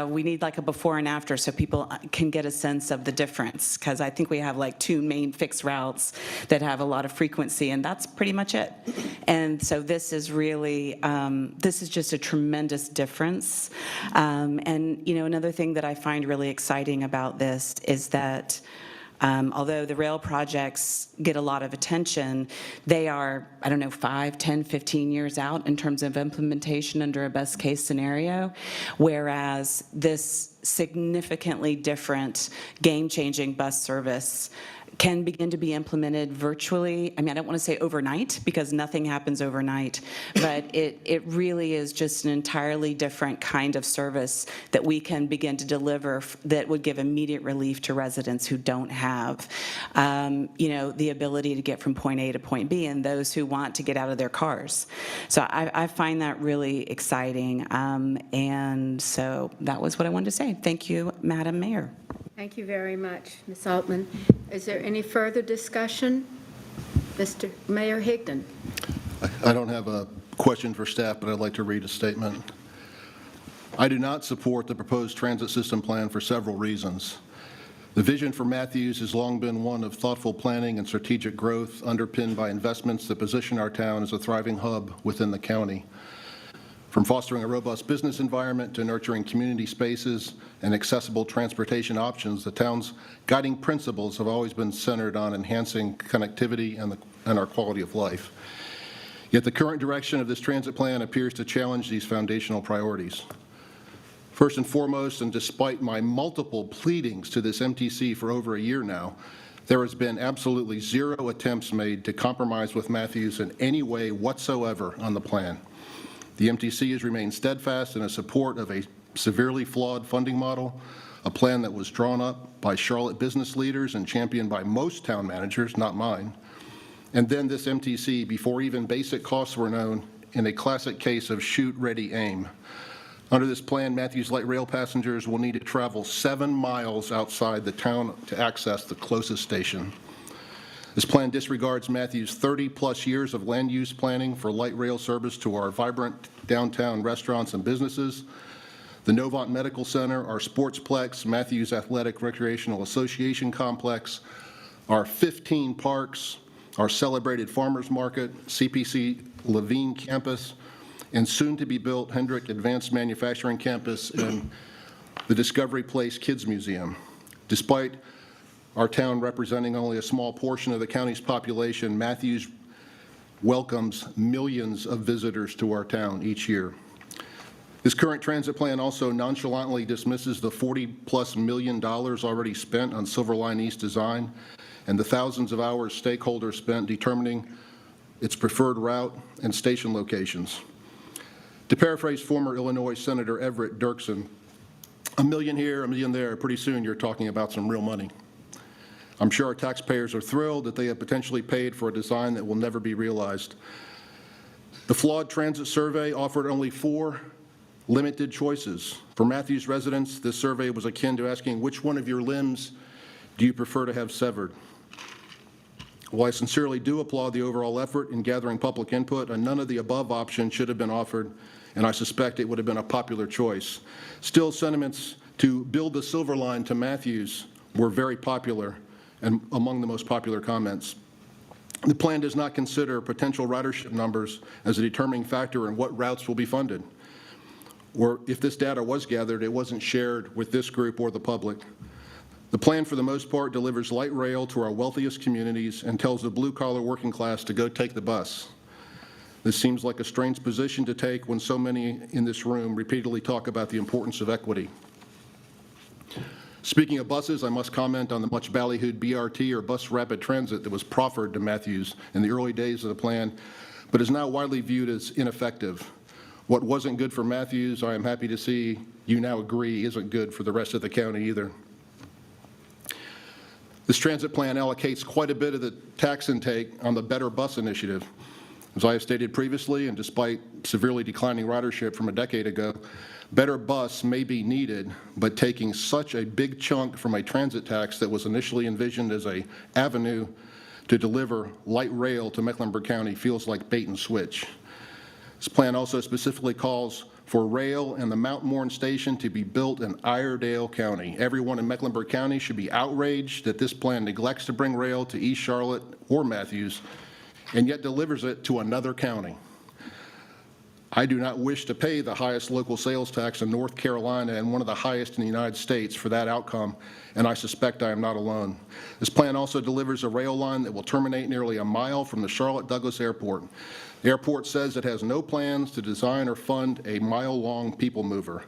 We need like a before and after so people can get a sense of the difference, because I think we have like 2 main fixed routes that have a lot of frequency, and that's pretty much it. And so this is really, this is just a tremendous difference. And, another thing that I find really exciting about this is that although the rail projects get a lot of attention, they are, 5, 10, 15 years out in terms of implementation under a best case scenario, whereas this significantly different game-changing bus service can begin to be implemented virtually. I don't want to say overnight, because nothing happens overnight, but it really is just an entirely different kind of service that we can begin to deliver that would give immediate relief to residents who don't have, the ability to get from point A to point B, and those who want to get out of their cars. So I find that really exciting, and so that was what I wanted to say. Thank you, Madam Mayor. Thank you very much, Ms. Altman. Is there any further discussion? Mr. Mayor Higdon. I don't have a question for staff, but I'd like to read a statement. I do not support the proposed transit system plan for several reasons. The vision for Matthews has long been one of thoughtful planning and strategic growth underpinned by investments that position our town as a thriving hub within the county. From fostering a robust business environment to nurturing community spaces and accessible transportation options, the town's guiding principles have always been centered on enhancing connectivity and our quality of life. Yet the current direction of this transit plan appears to challenge these foundational priorities. First and foremost, and despite my multiple pleadings to this MTC for over a year now, there has been absolutely zero attempts made to compromise with Matthews in any way whatsoever on the plan. The MTC has remained steadfast in its support of a severely flawed funding model, a plan that was drawn up by Charlotte business leaders and championed by most town managers, not mine. And then this MTC, before even basic costs were known, in a classic case of shoot, ready, aim. Under this plan, Matthews Light Rail passengers will need to travel 7 miles outside the town to access the closest station. This plan disregards Matthews' 30-plus years of land use planning for light rail service to our vibrant downtown restaurants and businesses, the Novant Medical Center, our Sportsplex, Matthews Athletic Recreational Association Complex, our 15 parks, our celebrated farmers market, CPC Levine campus, and soon-to-be-built Hendrick Advanced Manufacturing Campus and the Discovery Place Kids Museum. Despite our town representing only a small portion of the county's population, Matthews welcomes millions of visitors to our town each year. This current transit plan also nonchalantly dismisses the $40+ million already spent on Silver Line East design and the thousands of hours stakeholders spent determining its preferred route and station locations. To paraphrase former Illinois Senator Everett Dirksen, $1 million here, $1 million there, pretty soon you're talking about some real money. I'm sure our taxpayers are thrilled that they have potentially paid for a design that will never be realized. The flawed transit survey offered only 4 limited choices. For Matthews residents, this survey was akin to asking, which one of your limbs do you prefer to have severed? While I sincerely do applaud the overall effort in gathering public input, none of the above options should have been offered, and I suspect it would have been a popular choice. Still, sentiments to build the Silver Line to Matthews were very popular and among the most popular comments. The plan does not consider potential ridership numbers as a determining factor in what routes will be funded. Or if this data was gathered, it wasn't shared with this group or the public. The plan, for the most part, delivers light rail to our wealthiest communities and tells the blue-collar working class to go take the bus. This seems like a strange position to take when so many in this room repeatedly talk about the importance of equity. Speaking of buses, I must comment on the much ballyhooed BRT, or bus rapid transit, that was proffered to Matthews in the early days of the plan, but is now widely viewed as ineffective. What wasn't good for Matthews, I am happy to see you now agree, isn't good for the rest of the county either. This transit plan allocates quite a bit of the tax intake on the Better Bus initiative. As I have stated previously, and despite severely declining ridership from a decade ago, Better Bus may be needed, but taking such a big chunk from a transit tax that was initially envisioned as an avenue to deliver light rail to Mecklenburg County feels like bait and switch. This plan also specifically calls for rail and the Mount Morn station to be built in Iredell County. Everyone in Mecklenburg County should be outraged that this plan neglects to bring rail to East Charlotte or Matthews, and yet delivers it to another county. I do not wish to pay the highest local sales tax in North Carolina and one of the highest in the United States for that outcome, and I suspect I am not alone. This plan also delivers a rail line that will terminate nearly a mile from the Charlotte Douglas Airport. The airport says it has no plans to design or fund a mile-long people mover.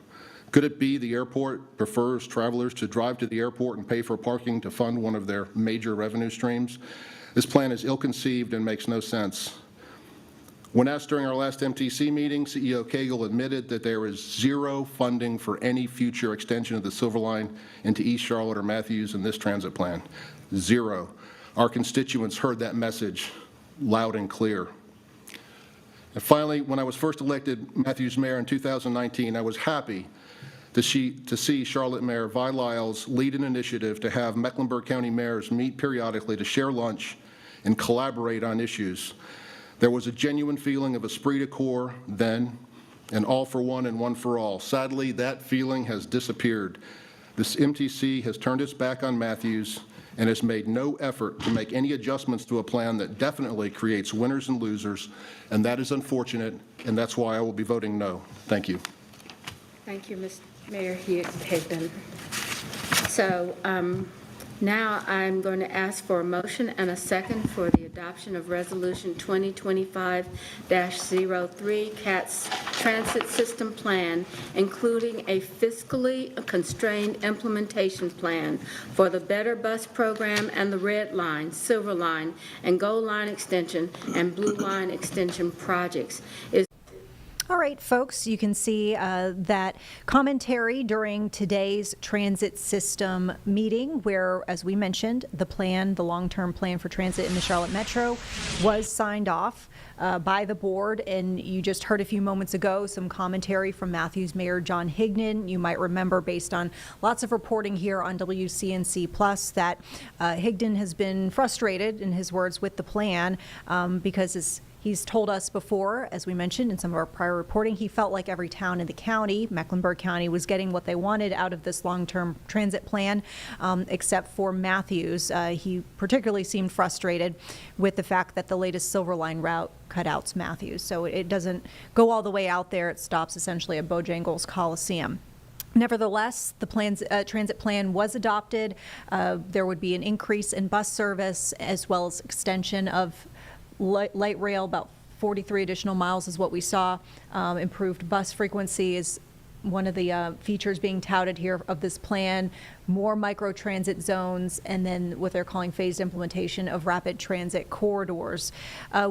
Could it be the airport prefers travelers to drive to the airport and pay for parking to fund one of their major revenue streams? This plan is ill-conceived and makes no sense. When asked during our last MTC meeting, CEO Cagle admitted that there is zero funding for any future extension of the Silver Line into East Charlotte or Matthews in this transit plan. Zero. Our constituents heard that message loud and clear. And finally, when I was first elected Matthews mayor in 2019, I was happy to see Charlotte Mayor Vi Lyles lead an initiative to have Mecklenburg County mayors meet periodically to share lunch and collaborate on issues. There was a genuine feeling of esprit de corps then, and all for one and one for all. Sadly, that feeling has disappeared. This MTC has turned its back on Matthews and has made no effort to make any adjustments to a plan that definitely creates winners and losers, and that is unfortunate, and that's why I will be voting no. Thank you. Thank you, Mr. Mayor Higdon. So now I'm going to ask for a motion and a second for the adoption of Resolution 2025-03, CATS Transit System Plan, including a fiscally constrained implementation plan for the Better Bus Program and the Red Line, Silver Line, and Gold Line Extension and Blue Line Extension projects. All right, folks, you can see that commentary during today's transit system meeting where, as we mentioned, the long-term plan for transit in the Charlotte Metro was signed off by the board. And you just heard a few moments ago some commentary from Matthews Mayor John Higdon. You might remember, based on lots of reporting here on WCNC Plus, that Higdon has been frustrated, in his words, with the plan because he's told us before, as we mentioned in some of our prior reporting, he felt like every town in the county, Mecklenburg County, was getting what they wanted out of this long-term transit plan, except for Matthews. He particularly seemed frustrated with the fact that the latest Silver Line route cut out Matthews. So it doesn't go all the way out there. It stops essentially at Bojangles Coliseum. Nevertheless, the transit plan was adopted. There would be an increase in bus service as well as extension of light rail. About 43 additional miles is what we saw. Improved bus frequency is one of the features being touted here of this plan. More micro-transit zones, and then what they're calling phased implementation of rapid transit corridors.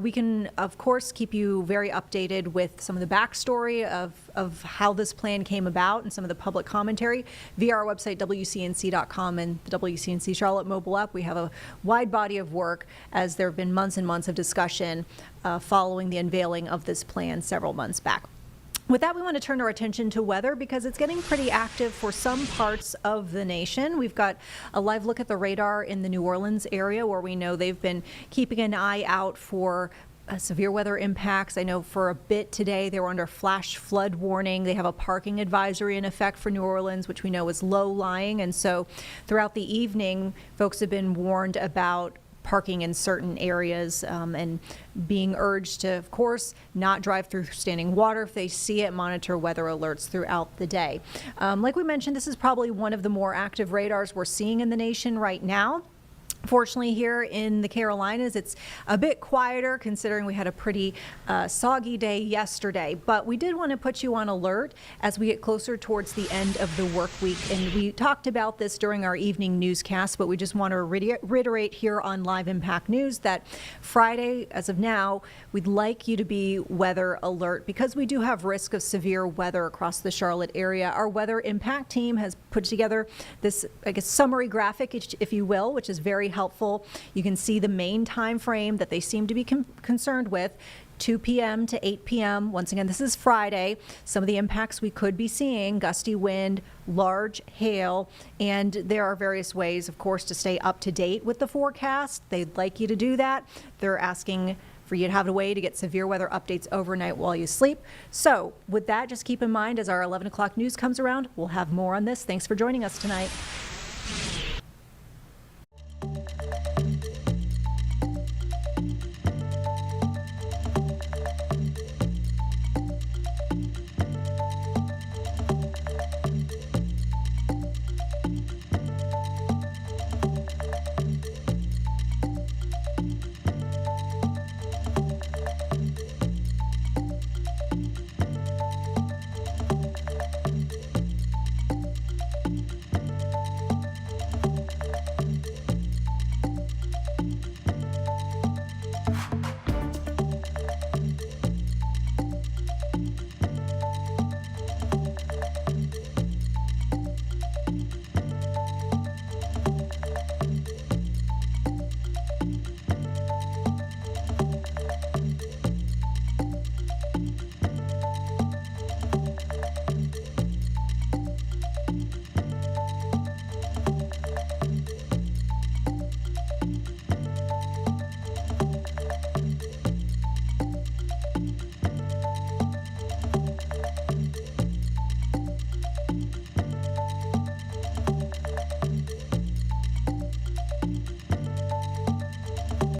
We can, of course, keep you very updated with some of the backstory of how this plan came about and some of the public commentary via our website, WCNC.com, and the WCNC Charlotte mobile app. We have a wide body of work, as there have been months and months of discussion following the unveiling of this plan several months back. With that, we want to turn our attention to weather because it's getting pretty active for some parts of the nation. We've got a live look at the radar in the New Orleans area, where we know they've been keeping an eye out for severe weather impacts. I know for a bit today they were under flash flood warning. They have a parking advisory in effect for New Orleans, which we know is low-lying. And so throughout the evening, folks have been warned about parking in certain areas and being urged to, of course, not drive through standing water if they see it, monitor weather alerts throughout the day. Like we mentioned, this is probably one of the more active radars we're seeing in the nation right now. Fortunately, here in the Carolinas, it's a bit quieter considering we had a pretty soggy day yesterday. But we did want to put you on alert as we get closer towards the end of the work week. And we talked about this during our evening newscast, but we just want to reiterate here on Live Impact News that Friday, as of now, we'd like you to be weather alert because we do have risk of severe weather across the Charlotte area. Our weather impact team has put together this, I guess, summary graphic, if you will, which is very helpful. You can see the main time frame that they seem to be concerned with, 2 p.m. to 8 p.m. Once again, this is Friday. Some of the impacts we could be seeing: gusty wind, large hail, and there are various ways, of course, to stay up to date with the forecast. They'd like you to do that. They're asking for you to have a way to get severe weather updates overnight while you sleep. So with that, just keep in mind as our 11 o'clock news comes around, we'll have more on this. Thanks for joining us tonight.